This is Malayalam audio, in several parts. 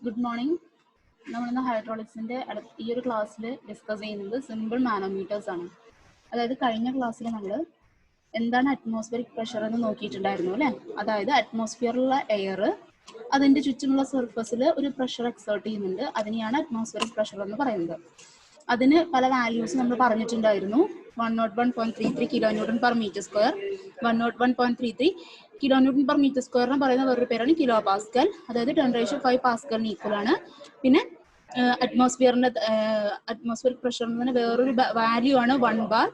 Good morning. നമ്മൾ ഇന്ന് ഹൈഡ്രോളിക്സിന്റെ ഈ ഒരു ക്ലാസ്സിൽ ഡിസ്കസ് ചെയ്യുന്നത് സിമ്പിൾ മാനോമീറ്റേഴ്സ് ആണ്. അതായത് കഴിഞ്ഞ ക്ലാസ്സിൽ നമ്മൾ എന്താണ് അറ്റ്മോസ്ഫിയറിക് പ്രഷർ എന്ന് നോക്കിയിട്ടുണ്ടായിരുന്നു അല്ലേ. അതായത് അറ്റ്മോസ്ഫിയറിലുള്ള എയർ അതിന്റെ ചുറ്റുമുള്ള സർഫസിൽ ഒരു പ്രഷർ എക്സേർട്ട് ചെയ്യുന്നുണ്ട്. അതിനെയാണ് അറ്റ്മോസ്ഫിയറിക് പ്രഷർ എന്ന് പറയുന്നത്. അതിന് പല വാല്യൂസ് നമ്മൾ പറഞ്ഞിട്ടുണ്ടായിരുന്നു. 101.33 kilo newton per metre square, 101.33 kilo newton per metre square എന്ന് പറയുന്ന വേറൊരു പേരാണ് കിലോ പാസ്കൽ. അതായത് 10⁵5 പാസ്കലിന് ഈക്വൽ ആണ്. പിന്നെ അറ്റ്മോസ്ഫിയറിക് പ്രഷറിന് വേറൊരു വാല്യൂ ആണ് 1 ബാർ.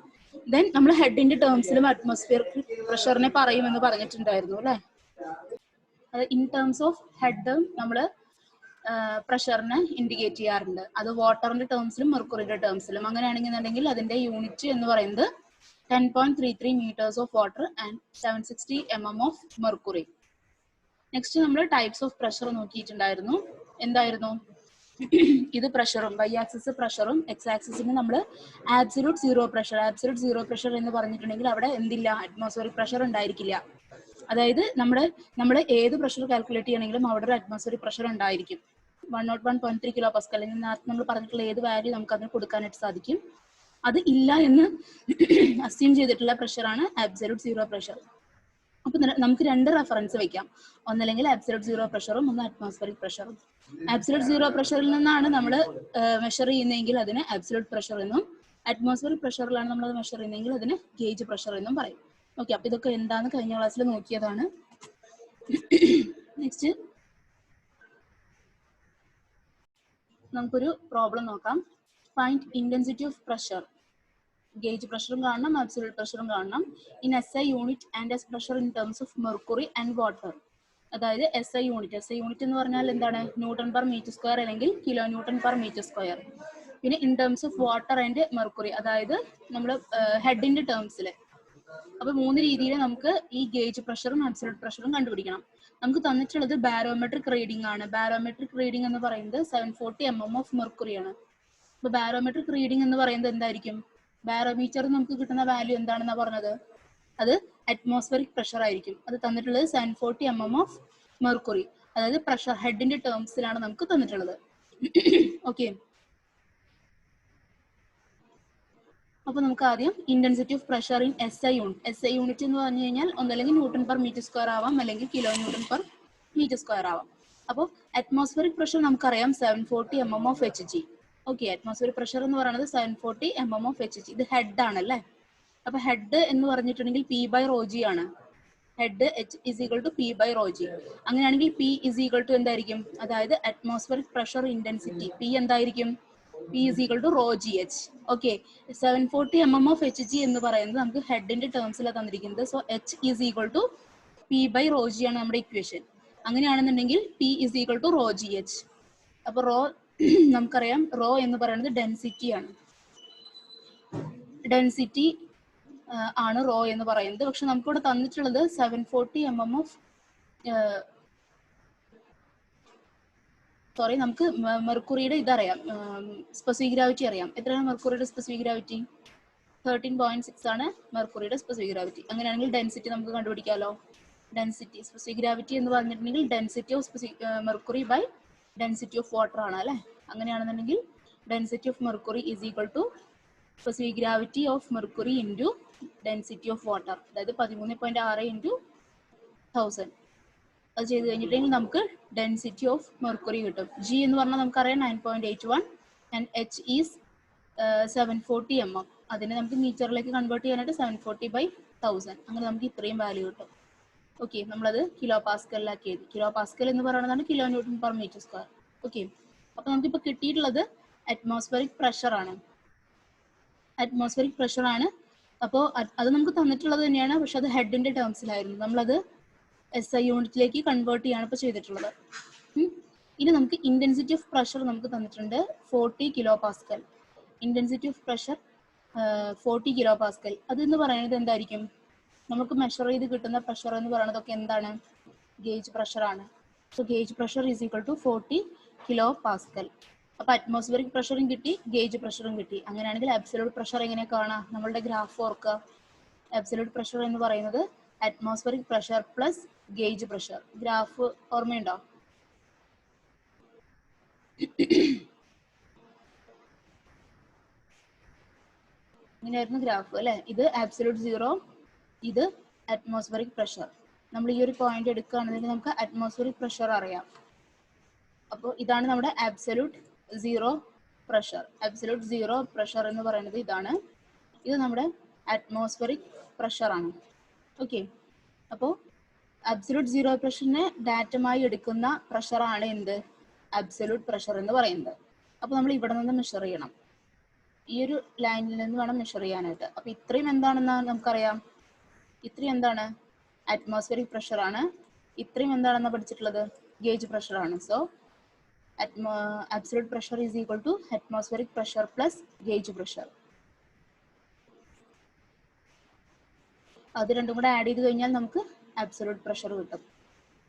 ദെൻ നമ്മൾ ഹെഡിന്റെ ടേംസിലും അറ്റ്മോസ്ഫിയറിക് പ്രഷറിനെ പറയുമെന്ന് പറഞ്ഞിട്ടുണ്ടായിരുന്നു അല്ലെ. അത് ഇൻ ടേംസ് ഓഫ് ഹെഡ് നമ്മൾ പ്രഷറിനെ ഇൻഡിക്കേറ്റ് ചെയ്യാറുണ്ട്. അത് വാട്ടറിന്റെ ടേംസിലും മെർക്കുറിയുടെ ടേംസിലും. അങ്ങനെയാണെന്നുണ്ടെങ്കിൽ അതിന്റെ യൂണിറ്റ് എന്ന് പറയുന്നത് 10.33 meters of water and 760 mm of mercury. Next നമ്മൾ ടൈപ്സ് ഓഫ് പ്രഷർ നോക്കിയിട്ടുണ്ടായിരുന്നു. എന്തായിരുന്നു ഇത്? പ്രഷറും വൈ ആക്സിസ് പ്രഷറും എക്സ് ആക്സിസിന് നമ്മൾ absolute zero pressure. Absolute zero pressure എന്ന് പറഞ്ഞിട്ടുണ്ടെങ്കിൽ അവിടെ എന്തില്ല, അറ്റ്മോസ്ഫിയറിക് പ്രഷർ ഉണ്ടായിരിക്കില്ല. അതായത് നമ്മൾ ഏത് പ്രഷർ കാൽക്കുലേറ്റ് ചെയ്യണമെങ്കിലും അവിടെ ഒരു അറ്റ്മോസ്ഫിയറിക് പ്രഷർ ഉണ്ടായിരിക്കും. 101.3 കിലോ പാസ്കൽ നമ്മൾ പറഞ്ഞിട്ടുള്ള ഏത് വാല്യൂ നമുക്ക് അതിന് കൊടുക്കാനായിട്ട് സാധിക്കും. അത് ഇല്ല എന്ന് അസ്യൂം ചെയ്തിട്ടുള്ള പ്രഷറാണ് ആബ്സല്യൂട്ട് സീറോ പ്രഷർ. അപ്പൊ നമുക്ക് രണ്ട് റെഫറൻസ് വെക്കാം. ഒന്നല്ലെങ്കിൽ ആബ്സല്യൂട്ട് സീറോ പ്രഷറും ഒന്ന് അറ്റ്മോസ്ഫിയറിക് പ്രഷറും. ആബ്സല്യൂട്ട് സീറോ പ്രഷറിൽ നിന്നാണ് നമ്മൾ മെഷർ ചെയ്യുന്നതെങ്കിൽ അതിന് ആബ്സല്യൂട്ട് പ്രഷർ എന്നും, അറ്റ്മോസ്ഫിയറിക് പ്രഷറിലാണ് നമ്മൾ അത് മെഷർ ചെയ്യുന്നതെങ്കിൽ അതിന് ഗേജ് പ്രഷർ എന്നും പറയും. ഓക്കെ, അപ്പൊ ഇതൊക്കെ എന്താന്ന് കഴിഞ്ഞ ക്ലാസ്സിൽ നോക്കിയതാണ്. നെക്സ്റ്റ് നമുക്കൊരു പ്രോബ്ലം നോക്കാം. Find intensity of pressure. Gauge പ്രഷറും കാണണം, അബ്സല്യൂട്ട് പ്രഷറും കാണണം. In SI unit and as pressure in terms of mercury and water. അതായത് SI യൂണിറ്റ് എന്ന് പറഞ്ഞാൽ എന്താണ്? ന്യൂട്ടൺ പെർ മീറ്റർ സ്ക്വയർ അല്ലെങ്കിൽ kilo newton per metre square. പിന്നെ in terms of water and mercury, അതായത് നമ്മൾ ഹെഡിന്റെ ടേംസിൽ. അപ്പൊ 3 രീതിയിൽ നമുക്ക് ഈ ഗേജ് പ്രഷറും അബ്സല്യൂട്ട് പ്രഷറും കണ്ടുപിടിക്കണം. നമുക്ക് തന്നിട്ടുള്ളത് ബാരോമെട്രിക് റീഡിംഗ് ആണ്. ബാരോമെട്രിക് റീഡിംഗ് എന്ന് പറയുന്നത് 740 mm ഓഫ് മെർക്കുറി ആണ്. അപ്പൊ ബാരോമെട്രിക് റീഡിംഗ് എന്ന് പറയുന്നത് എന്തായിരിക്കും? ബാരോമീറ്റർ നമുക്ക് കിട്ടുന്ന വാല്യൂ എന്താണെന്നാ പറഞ്ഞത്? അത് അറ്റ്മോസ്ഫിയറിക് പ്രഷർ ആയിരിക്കും. അത് തന്നിട്ടുള്ളത് 740 mm ഓഫ് മെർക്കുറി. അതായത് പ്രഷർ ഹെഡിന്റെ ടേംസിലാണ് നമുക്ക് തന്നിട്ടുള്ളത്. ഓക്കെ, അപ്പൊ നമുക്ക് ആദ്യം intensity of pressure in SI unit. SI unit എന്ന് പറഞ്ഞു കഴിഞ്ഞാൽ ഒന്നല്ലെങ്കിൽ ന്യൂട്ടൺ പെർ മീറ്റർ സ്ക്വയർ ആവാം, അല്ലെങ്കിൽ kilo newton per metre square ആവാം. അപ്പോൾ അറ്റ്മോസ്ഫിയറിക് പ്രഷർ നമുക്കറിയാം 740 mm of Hg. Okay, atmospheric pressure എന്ന് പറയുന്നത് 740 mm ഓഫ് Hg. ഇത് ഹെഡ് ആണല്ലേ. അപ്പൊ ഹെഡ് എന്ന് പറഞ്ഞിട്ടുണ്ടെങ്കിൽ P/ρg ആണ്. Head H is equal to P/ρg. അങ്ങനെയാണെങ്കിൽ P is equal to എന്തായിരിക്കും? അതായത് അറ്റ്മോസ്ഫിയറിക് പ്രഷർ ഇന്റൻസിറ്റി P എന്തായിരിക്കും? P is equal to ρgh. Okay, 740 mm of Hg എന്ന് പറയുന്നത് നമുക്ക് ഹെഡിന്റെ ടേംസിലാണ് തന്നിരിക്കുന്നത്. So H is equal to P/ρg ആണ് നമ്മുടെ ഇക്വേഷൻ. അങ്ങനെയാണെന്നുണ്ടെങ്കിൽ P is equal to ρgh. അപ്പൊ റോ നമുക്കറിയാം, റോ എന്ന് പറയുന്നത് ഡെൻസിറ്റി ആണ്. ഡെൻസിറ്റി ആണ് റോ എന്ന് പറയുന്നത്. പക്ഷെ നമുക്കിവിടെ തന്നിട്ടുള്ളത് 740 mm ഓഫ് നമുക്ക് മെർക്കുറിയുടെ ഇതറിയാം, സ്പെസിഫിക് ഗ്രാവിറ്റി അറിയാം. എത്രയാണ് മെർക്കുറിയുടെ സ്പെസിഫിക് ഗ്രാവിറ്റി? 13.6 ആണ് മെർക്കുറിയുടെ സ്പെസിഫിക് ഗ്രാവിറ്റി. അങ്ങനെയാണെങ്കിൽ ഡെൻസിറ്റി നമുക്ക് കണ്ടുപിടിക്കാമല്ലോ. ഡെൻസിറ്റി സ്പെസിഫിക് ഗ്രാവിറ്റി എന്ന് പറഞ്ഞിട്ടുണ്ടെങ്കിൽ density of mercury by density of water ആണ് അല്ലെ. അങ്ങനെയാണെന്നുണ്ടെങ്കിൽ density of mercury is equal to specific gravity of mercury into density of water. അതായത് 13.6 ഇൻറ്റു 1000. അത് ചെയ്ത് കഴിഞ്ഞിട്ടുണ്ടെങ്കിൽ നമുക്ക് ഡെൻസിറ്റി ഓഫ് മെർക്കുറി കിട്ടും. G എന്ന് പറഞ്ഞാൽ നമുക്കറിയാം 9.81 ആൻഡ് H ഈസ് 740 mm. അതിനെ നമുക്ക് മീറ്ററിലേക്ക് കൺവേർട്ട് ചെയ്യാനായിട്ട് 740/1000. അങ്ങനെ നമുക്ക് ഇത്രയും വാല്യൂ കിട്ടും. ഓക്കെ, നമ്മളത് കിലോ പാസ്കലിലാക്കി എഴുതി. കിലോ പാസ്കൽ എന്ന് പറയുന്നതാണ് kilo newton per metre square. Okay, അപ്പൊ നമുക്കിപ്പോൾ കിട്ടിയിട്ടുള്ളത് അറ്റ്മോസ്ഫിയറിക് പ്രഷർ ആണ്. അറ്റ്മോസ്ഫിയറിക് പ്രഷർ ആണ്. അപ്പോൾ അത് നമുക്ക് തന്നിട്ടുള്ളത് തന്നെയാണ്, പക്ഷെ അത് ഹെഡിന്റെ ടേംസിലായിരുന്നു. നമ്മളത് SI യൂണിറ്റിലേക്ക് കൺവേർട്ട് ചെയ്യാണ് ഇപ്പോൾ ചെയ്തിട്ടുള്ളത്. ഇനി നമുക്ക് ഇന്റൻസിറ്റി ഓഫ് പ്രഷർ നമുക്ക് തന്നിട്ടുണ്ട് 40 kilo Pascal. Intensity of pressure 40 kilo Pascal. അതെന്ന് പറയുന്നത് എന്തായിരിക്കും? നമുക്ക് മെഷർ ചെയ്ത് കിട്ടുന്ന പ്രഷർ എന്ന് പറയുന്നതൊക്കെ എന്താണ്? ഗേജ് പ്രഷർ ആണ്. So gauge pressure is equal to 40 kilo pascal. അപ്പൊ അറ്റ്മോസ്ഫിയറിക് പ്രഷറും കിട്ടി, ഗേജ് പ്രഷറും കിട്ടി. അങ്ങനെയാണെങ്കിൽ അബ്സല്യൂട്ട് പ്രഷർ എങ്ങനെ കാണാം? നമ്മളുടെ ഗ്രാഫ് ഓർക്കുക. അബ്സല്യൂട്ട് പ്രഷർ എന്ന് പറയുന്നത് atmospheric pressure plus gauge pressure. Graph ഓർമ്മയുണ്ടോ? ഇങ്ങനെയായിരുന്നു ഗ്രാഫ് അല്ലെ. ഇത് ആബ്സല്യൂട്ട് സീറോ, ഇത് അറ്റ്മോസ്ഫിയറിക് പ്രഷർ. നമ്മൾ ഈ ഒരു പോയിന്റ് എടുക്കുകയാണെന്നുണ്ടെങ്കിൽ നമുക്ക് അറ്റ്മോസ്ഫിയറിക് പ്രഷർ അറിയാം. അപ്പോൾ ഇതാണ് നമ്മുടെ absolute zero pressure. Absolute zero pressure എന്ന് പറയുന്നത് ഇതാണ്. ഇത് നമ്മുടെ അറ്റ്മോസ്ഫിയറിക് പ്രഷർ ആണ്. ഓക്കെ, അപ്പോൾ അബ്സല്യൂട്ട് സീറോ പ്രഷറിനെ ഡാറ്റമായി എടുക്കുന്ന പ്രഷറാണ് എന്ത്, അബ്സല്യൂട്ട് പ്രഷർ എന്ന് പറയുന്നത്. അപ്പോൾ നമ്മൾ ഇവിടെ നിന്ന് മെഷർ ചെയ്യണം, ഈ ഒരു ലൈനിൽ നിന്ന് വേണം മെഷർ ചെയ്യാനായിട്ട്. അപ്പോൾ ഇത്രയും എന്താണെന്ന് നമുക്കറിയാം, ഇത്രയും എന്താണ്, അറ്റ്മോസ്ഫിയറിക് പ്രഷർ ആണ്. ഇത്രയും എന്താണെന്ന് പഠിച്ചിട്ടുള്ളത്, ഗേജ് പ്രഷർ ആണ്. So absolute pressure is equal to atmospheric pressure plus gauge pressure. അത് രണ്ടും കൂടെ ആഡ് ചെയ്ത് കഴിഞ്ഞാൽ നമുക്ക് absolute pressure കിട്ടും.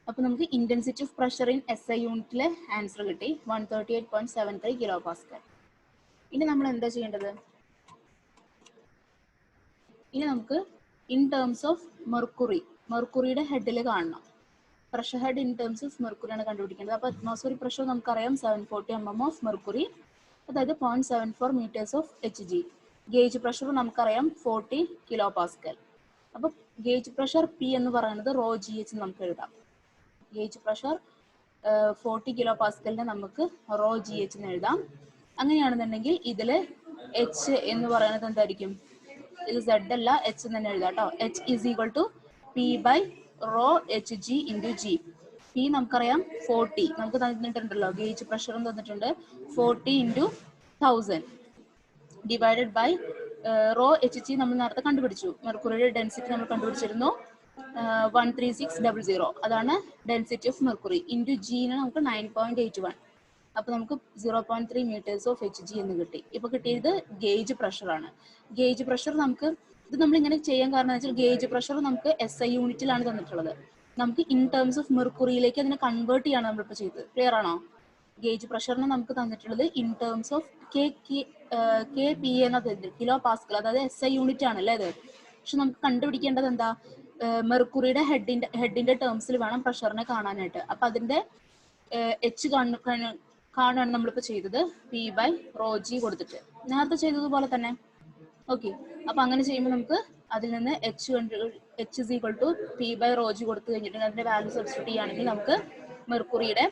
അപ്പോൾ നമുക്ക് intensity of pressure in SI യൂണിറ്റിലെ ആൻസർ കിട്ടി, 138.73 kPa. ഇനി നമ്മൾ എന്താ ചെയ്യേണ്ടത്, ഇനി നമുക്ക് ഇൻ ടേംസ് ഓഫ് മെർക്കുറി, മെർക്കുറിയുടെ ഹെഡിൽ കാണണം. Pressure head in terms of mercury ആണ് കണ്ടുപിടിക്കേണ്ടത്. അപ്പോൾ അറ്റ്മോസ്ഫിയറിക് പ്രഷർ നമുക്കറിയാം 740 mm ഓഫ് മെർക്കുറി, അതായത് 0.74 meters of HG. Gauge pressure നമുക്കറിയാം 40 kPa. അപ്പോൾ ഗേജ് പ്രഷർ P എന്ന് പറയുന്നത് റോ GH നമുക്ക് എഴുതാം. ഗേജ് പ്രഷർ 40 kPa നമുക്ക് റോ GH എന്ന് എഴുതാം. അങ്ങനെയാണെന്നുണ്ടെങ്കിൽ ഇതിൽ H എന്ന് പറയുന്നത് എന്തായിരിക്കും, ഇത് Z അല്ല, H എന്ന് തന്നെ എഴുതാം കേട്ടോ. H is equal to P by rho HG into G. P നമുക്കറിയാം 40, നമുക്ക് തന്നിട്ടുണ്ടല്ലോ, ഗേജ് പ്രഷറും തന്നിട്ടുണ്ട്. 40 into 1000 divided by rho HG നമ്മൾ നേരത്തെ കണ്ടുപിടിച്ചു. മെർക്കുറിയുടെ ഡെൻസിറ്റി നമ്മൾ കണ്ടുപിടിച്ചിരുന്നു 13600, അതാണ് ഡെൻസിറ്റി ഓഫ് മെർക്കുറി. ഇൻറ്റു ജിന് നമുക്ക് 9.81, അപ്പോൾ നമുക്ക് 0.3 meters ഓഫ് HG എന്ന് കിട്ടി. ഇപ്പോൾ കിട്ടിയത് ഗേജ് പ്രഷറാണ്. ഗേജ് പ്രഷർ നമുക്ക്, ഇത് നമ്മൾ ഇങ്ങനെ ചെയ്യാൻ കാരണം എന്ന് വെച്ചാൽ ഗേജ് പ്രഷർ നമുക്ക് SI യൂണിറ്റിലാണ് തന്നിട്ടുള്ളത്. നമുക്ക് ഇൻ ടേംസ് ഓഫ് മെർക്കുറിയിലേക്ക് അതിനെ കൺവേർട്ട് ചെയ്യാണ് നമ്മളിപ്പോൾ ചെയ്തത്. ക്ലിയർ ആണോ? ഗേജ് പ്രഷറിന് നമുക്ക് തന്നിട്ടുള്ളത് ഇൻ ടേംസ് ഓഫ് KPa എന്നത് കിലോ പാസ്കൽ, അതായത് SI യൂണിറ്റ് ആണല്ലേ അത്. പക്ഷെ നമുക്ക് കണ്ടുപിടിക്കേണ്ടത് എന്താ, മെർക്കുറിയുടെ ഹെഡിന്റെ ടേംസിൽ വേണം പ്രഷറിനെ കാണാനായിട്ട്. അപ്പം അതിന്റെ H കാണുകയാണ് നമ്മളിപ്പോൾ ചെയ്തത്, P by റോ G കൊടുത്തിട്ട്, നേരത്തെ ചെയ്തതുപോലെ തന്നെ. ഓക്കെ, അപ്പൊ അങ്ങനെ ചെയ്യുമ്പോൾ നമുക്ക് അതിൽ നിന്ന് H is equal to P by rho G കൊടുത്തു കഴിഞ്ഞിട്ട് അതിന്റെ വാല്യൂ സബ്സ്റ്റിറ്റ്യൂട്ട് ചെയ്യുകയാണെങ്കിൽ നമുക്ക് മെർക്കുറിയുടെ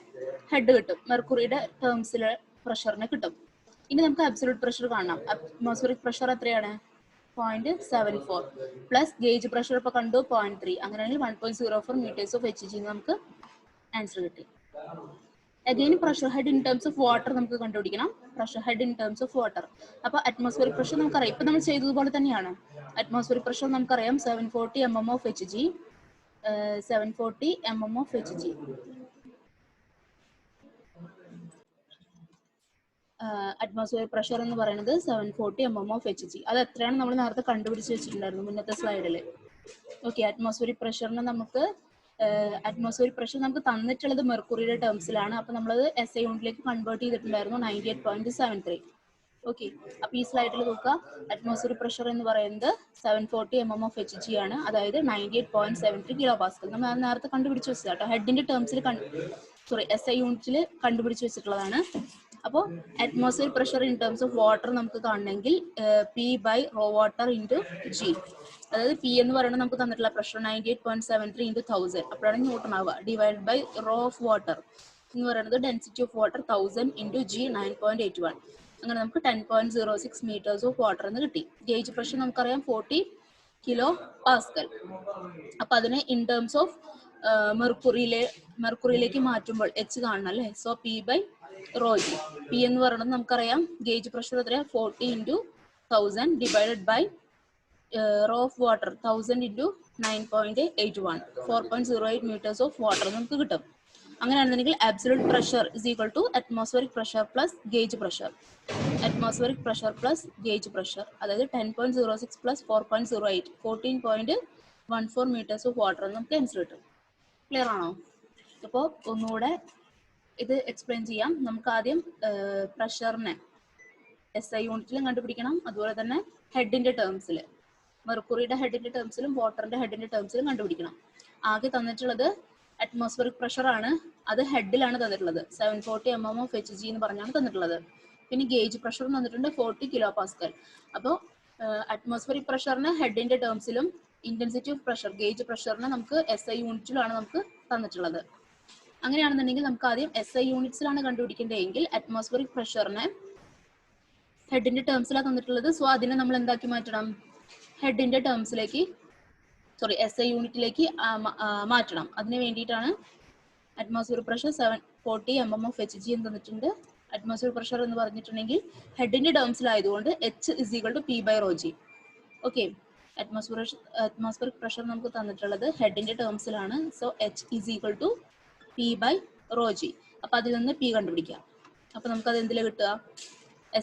ഹെഡ് കിട്ടും, മെർക്കുറിയുടെ ടേംസിലെ പ്രഷറിനെ കിട്ടും. ഇനി നമുക്ക് അബ്സല്യൂട്ട് പ്രഷർ കാണണം. അറ്റ്മോസ്ഫിയറിക് പ്രഷർ എത്രയാണ്, 0.74 പ്ലസ് ഗേജ് പ്രഷർ ഇപ്പോൾ കണ്ടു 0.3, അങ്ങനെയാണെങ്കിൽ 1.04 meters ഓഫ് HG നമുക്ക് ആൻസർ കിട്ടി. Again pressure head in terms of water നമുക്ക് കണ്ടുപിടിക്കണം. Pressure head in terms of water, അപ്പോൾ അറ്റ്മോസ്ഫിയറിക് പ്രഷർ നമുക്കറിയാം, ഇപ്പൊ നമ്മൾ ചെയ്തതുപോലെ തന്നെയാണ്. അറ്റ്മോസ്ഫിയറിക് പ്രഷർ നമുക്കറിയാം 740 mm of HG, 740 mm of HG. Atmospheric pressure എന്ന് പറയുന്നത് 740 mm ഓഫ് HG. അത് എത്രയാണ് നമ്മൾ നേരത്തെ കണ്ടുപിടിച്ച് വെച്ചിട്ടുണ്ടായിരുന്നു മുന്നത്തെ സ്ലൈഡിൽ. ഓക്കെ, അറ്റ്മോസ്ഫിയറിക് പ്രഷറിന് നമുക്ക് അറ്റ്മോസ്ഫിയറിക് പ്രഷർ നമുക്ക് തന്നിട്ടുള്ളത് മെർക്കുറിയുടെ ടേംസിലാണ്. അപ്പോൾ നമ്മളത് SI യൂണിറ്റിലേക്ക് കൺവേർട്ട് ചെയ്തിട്ടുണ്ടായിരുന്നു 98.73. ഓക്കെ, അപ്പോൾ ഈ സ്ലൈഡിൽ നോക്കുക, അറ്റ്മോസ്ഫിയറിക് പ്രഷർ എന്ന് പറയുന്നത് 740 mm ഓഫ് HG ആണ്, അതായത് 98.73 kPa. നമ്മൾ അത് നേരത്തെ കണ്ടുപിടിച്ച് വെച്ചത് കേട്ടോ, ഹെഡിന്റെ ടേംസിൽ SI യൂണിറ്റിൽ കണ്ടുപിടിച്ച് വെച്ചിട്ടുള്ളതാണ്. അപ്പോൾ atmospheric pressure in terms of water നമുക്ക് കാണണമെങ്കിൽ P by rho water into G, അതായത് P എന്ന് പറയുന്നത് നമുക്ക് തന്നിട്ടുള്ള പ്രഷർ 98.73 into 1000, അപ്പോഴാണ് ന്യൂട്ടൺ ആവുക, divide by rho of water എന്ന് പറയുന്നത് density of water 1000 into G 9.81, അങ്ങനെ നമുക്ക് 10.06 meters ഓഫ് വാട്ടർ എന്ന് കിട്ടി. ഗേജ് പ്രഷർ നമുക്കറിയാം 40 kPa. അപ്പൊ അതിനെ ഇൻ ടേംസ് ഓഫ് മെർക്കുറിയിലേക്ക് മാറ്റുമ്പോൾ H കാണണം അല്ലേ. So P by rho G. P എന്ന് പറയുന്നത് നമുക്കറിയാം ഗേജ് പ്രഷർ എത്രയാ 40 into 1000 divided by rho of water 1000 into 9.81, 4.08 meters of water നമുക്ക് കിട്ടും. അങ്ങനെയാണെന്നുണ്ടെങ്കിൽ absolute pressure is equal to atmospheric pressure plus gauge pressure. Atmospheric pressure plus gauge pressure, അതായത് 10.06 പ്ലസ് 4.08, 14.14 meters ഓഫ് വാട്ടർ നമുക്ക് ആൻസർ കിട്ടും. ക്ലിയർ ആണോ? അപ്പോൾ ഒന്നുകൂടെ ഇത് എക്സ്പ്ലെയിൻ ചെയ്യാം. നമുക്ക് ആദ്യം പ്രഷറിനെ SI യൂണിറ്റിലും കണ്ടുപിടിക്കണം, അതുപോലെ തന്നെ ഹെഡിന്റെ ടേംസിൽ, മെർക്കുറിയുടെ ഹെഡിന്റെ ടേംസിലും വാട്ടറിന്റെ ഹെഡിന്റെ ടേംസിലും കണ്ടുപിടിക്കണം. ആകെ തന്നിട്ടുള്ളത് അറ്റ്മോസ്ഫിയറിക് പ്രഷർ ആണ്, അത് ഹെഡിലാണ് തന്നിട്ടുള്ളത് 740 mm of Hg എന്ന് പറഞ്ഞാണ് തന്നിട്ടുള്ളത്. പിന്നെ ഗേജ് പ്രഷർ തന്നിട്ടുണ്ട് 40 കിലോ പാസ്കൽ. അപ്പോൾ അറ്റ്മോസ്ഫിയറിക് പ്രഷറിന് ഹെഡിന്റെ ടേംസിലും ഇന്റൻസിറ്റി ഓഫ് പ്രഷർ ഗേജ് പ്രഷറിന് നമുക്ക് SI യൂണിറ്റിലാണ് നമുക്ക് തന്നിട്ടുള്ളത്. അങ്ങനെയാണെന്നുണ്ടെങ്കിൽ നമുക്ക് ആദ്യം SI യൂണിറ്റ്സിലാണ് കണ്ടുപിടിക്കേണ്ടതെങ്കിൽ അറ്റ്മോസ്ഫിയറിക് പ്രഷറിനെ ഹെഡിന്റെ ടേംസിലാണ് തന്നിട്ടുള്ളത്. സോ അതിനെ നമ്മൾ എന്താക്കി മാറ്റണം, ഹെഡിന്റെ ടേംസിലേക്ക് SI യൂണിറ്റിലേക്ക് മാറ്റണം. അതിന് വേണ്ടിയിട്ടാണ് atmospheric pressure 740 mm of Hg എന്ന് തന്നിട്ടുണ്ട്. അറ്റ്മോസ്ഫിയറിക് പ്രഷർ എന്ന് പറഞ്ഞിട്ടുണ്ടെങ്കിൽ ഹെഡിന്റെ ടേംസിലായതുകൊണ്ട് H is equal to P/ρg. Okay, atmospheric pressure നമുക്ക് തന്നിട്ടുള്ളത് ഹെഡിന്റെ ടേംസിലാണ്. So H is equal to P/ρg. അപ്പൊ അതിൽ നിന്ന് P കണ്ടുപിടിക്കാം. അപ്പൊ നമുക്ക് അത് എന്തിലാണ് കിട്ടുക,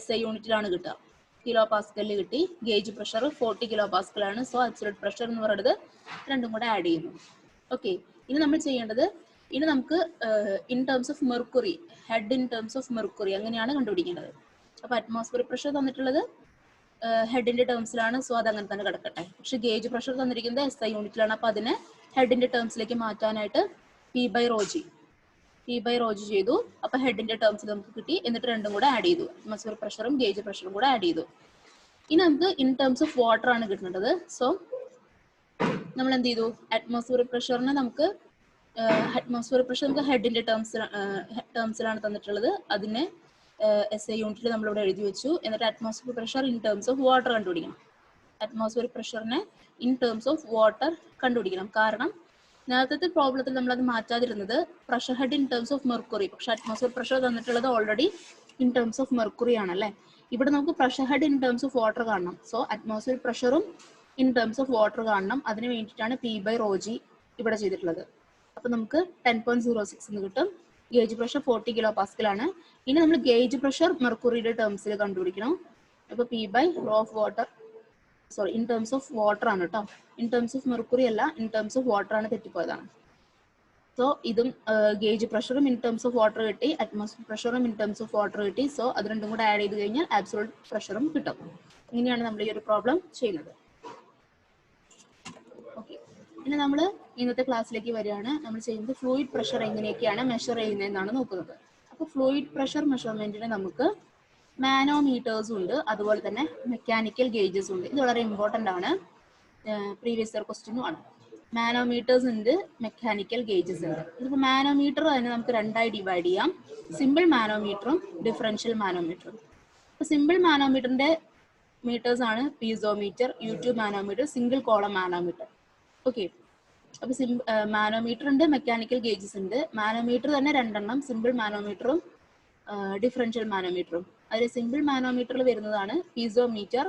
SI യൂണിറ്റിലാണ് കിട്ടുക. കിലോ പാസ്കലിൽ കിട്ടി. ഗേജ് പ്രഷർ 40 കിലോ പാസ്കലാണ്. സോ അബ്സല്യൂട്ട് പ്രഷർ എന്ന് പറയുന്നത് രണ്ടും കൂടെ ആഡ് ചെയ്യുന്നു. ഓക്കെ, ഇനി നമ്മൾ ചെയ്യേണ്ടത്, ഇനി നമുക്ക് in terms of mercury, head in terms of mercury അങ്ങനെയാണ് കണ്ടുപിടിക്കേണ്ടത്. അപ്പൊ അറ്റ്മോസ്ഫിയറിക് പ്രഷർ തന്നിട്ടുള്ളത് ഹെഡിന്റെ ടേംസിലാണ്. സോ അത് അങ്ങനെ തന്നെ കിടക്കട്ടെ. പക്ഷെ ഗേജ് പ്രഷർ തന്നിരിക്കുന്നത് SI യൂണിറ്റിലാണ്. അപ്പൊ അതിനെ ഹെഡിന്റെ ടേംസിലേക്ക് മാറ്റാനായിട്ട് P/ρg ചെയ്തു. അപ്പൊ ഹെഡിന്റെ ടേംസിൽ നമുക്ക് കിട്ടി. എന്നിട്ട് രണ്ടും കൂടെ ആഡ് ചെയ്തു, അറ്റ്മോസ്ഫിയറിക് പ്രഷറും ഗേജ് പ്രഷറും കൂടെ ആഡ് ചെയ്തു. ഇനി നമുക്ക് ഇൻ ടേംസ് ഓഫ് വാട്ടർ ആണ് കിട്ടുന്നത്. സോ നമ്മൾ എന്ത് ചെയ്തു, അറ്റ്മോസ്ഫിയറിക് പ്രഷറിന് നമുക്ക് ഹെഡിന്റെ ടേംസിലാണ് തന്നിട്ടുള്ളത്. അതിനെ SI യൂണിറ്റിൽ നമ്മളിവിടെ എഴുതി വെച്ചു. എന്നിട്ട് atmospheric pressure in terms of water കണ്ടുപിടിക്കണം. അറ്റ്മോസ്ഫിയറിക് പ്രഷറിനെ ഇൻ ടേംസ് ഓഫ് വാട്ടർ കണ്ടുപിടിക്കണം. കാരണം നേരത്തെ പ്രോബ്ലത്തിൽ നമ്മൾ അത് മാറ്റാതിരുന്നത് pressure head in terms of mercury. പക്ഷെ അറ്റ്മോസ്ഫിയർ പ്രഷർ തന്നിട്ടുള്ളത് already in terms of mercury ആണല്ലേ. ഇവിടെ നമുക്ക് pressure head in terms of water കാണണം. സോ അറ്റ്മോസ്ഫിയർ പ്രഷറും ഇൻ ടേംസ് ഓഫ് വാട്ടർ കാണണം. അതിന് വേണ്ടിയിട്ടാണ് P/ρg ഇവിടെ ചെയ്തിട്ടുള്ളത്. അപ്പൊ നമുക്ക് 10.06 എന്ന് കിട്ടും. ഗേജ് പ്രഷർ 40 കിലോ പാസ്കലാണ്. ഇനി നമ്മൾ ഗേജ് പ്രഷർ മെർക്കുറിയുടെ ടേംസിൽ കണ്ടുപിടിക്കണം. അപ്പൊ P/ρ of water, sorry, in terms of water ആണ് കേട്ടോ. ഇൻ ടേംസ് ഓഫ് മെർക്കുറി അല്ല, ഇൻ ടേംസ് ഓഫ് വാട്ടർ ആണ്, തെറ്റിപ്പോയതാണ്. സോ ഇതും ഗേജ് പ്രഷറും ഇൻ ടേംസ് ഓഫ് വാട്ടർ കിട്ടി, അറ്റ്മോസ്ഫിയർ പ്രഷറും ഇൻ ടേംസ് ഓഫ് വാട്ടർ കിട്ടി. സോ അത് രണ്ടും കൂടെ ആഡ് ചെയ്ത് കഴിഞ്ഞാൽ അബ്സോല്യൂട്ട് പ്രഷറും കിട്ടും. ഇങ്ങനെയാണ് നമ്മൾ ഈ ഒരു പ്രോബ്ലം ചെയ്യുന്നത്. ഓക്കെ, ഇനി നമ്മൾ ഇന്നത്തെ ക്ലാസ്സിലേക്ക് വരികയാണ്. നമ്മൾ ചെയ്യുന്നത് ഫ്ലൂയിഡ് പ്രഷർ എങ്ങനെയൊക്കെയാണ് മെഷർ ചെയ്യുന്നതെന്നാണ് നോക്കുന്നത്. അപ്പോൾ ഫ്ലൂയിഡ് പ്രഷർ മെഷർമെന്റിന് നമുക്ക് മാനോമീറ്റേഴ്സും ഉണ്ട്, അതുപോലെ തന്നെ മെക്കാനിക്കൽ ഗേജസ് ഉണ്ട്. ഇത് വളരെ ഇമ്പോർട്ടൻ്റ് ആണ്, പ്രീവിയസ് ഇയർ ക്വസ്റ്റ്യനും ആണ്. മാനോമീറ്റേഴ്സ് ഉണ്ട്, മെക്കാനിക്കൽ ഗേജസ് ഉണ്ട്. ഇതിപ്പോൾ മാനോമീറ്റർ തന്നെ നമുക്ക് രണ്ടായി ഡിവൈഡ് ചെയ്യാം, സിമ്പിൾ മാനോമീറ്ററും ഡിഫറൻഷ്യൽ മാനോമീറ്ററും. ഇപ്പോൾ സിമ്പിൾ മാനോമീറ്ററിന്റെ മീറ്റേഴ്സ് ആണ് piezometer, U tube manometer, single column manometer. Okay, അപ്പോൾ മാനോമീറ്റർ ഉണ്ട്, മെക്കാനിക്കൽ ഗേജസ് ഉണ്ട്. മാനോമീറ്റർ തന്നെ രണ്ടെണ്ണം, സിമ്പിൾ മാനോമീറ്ററും ഡിഫറൻഷ്യൽ മാനോമീറ്ററും. അതിൽ സിമ്പിൾ മാനോമീറ്ററിൽ വരുന്നതാണ് piezometer,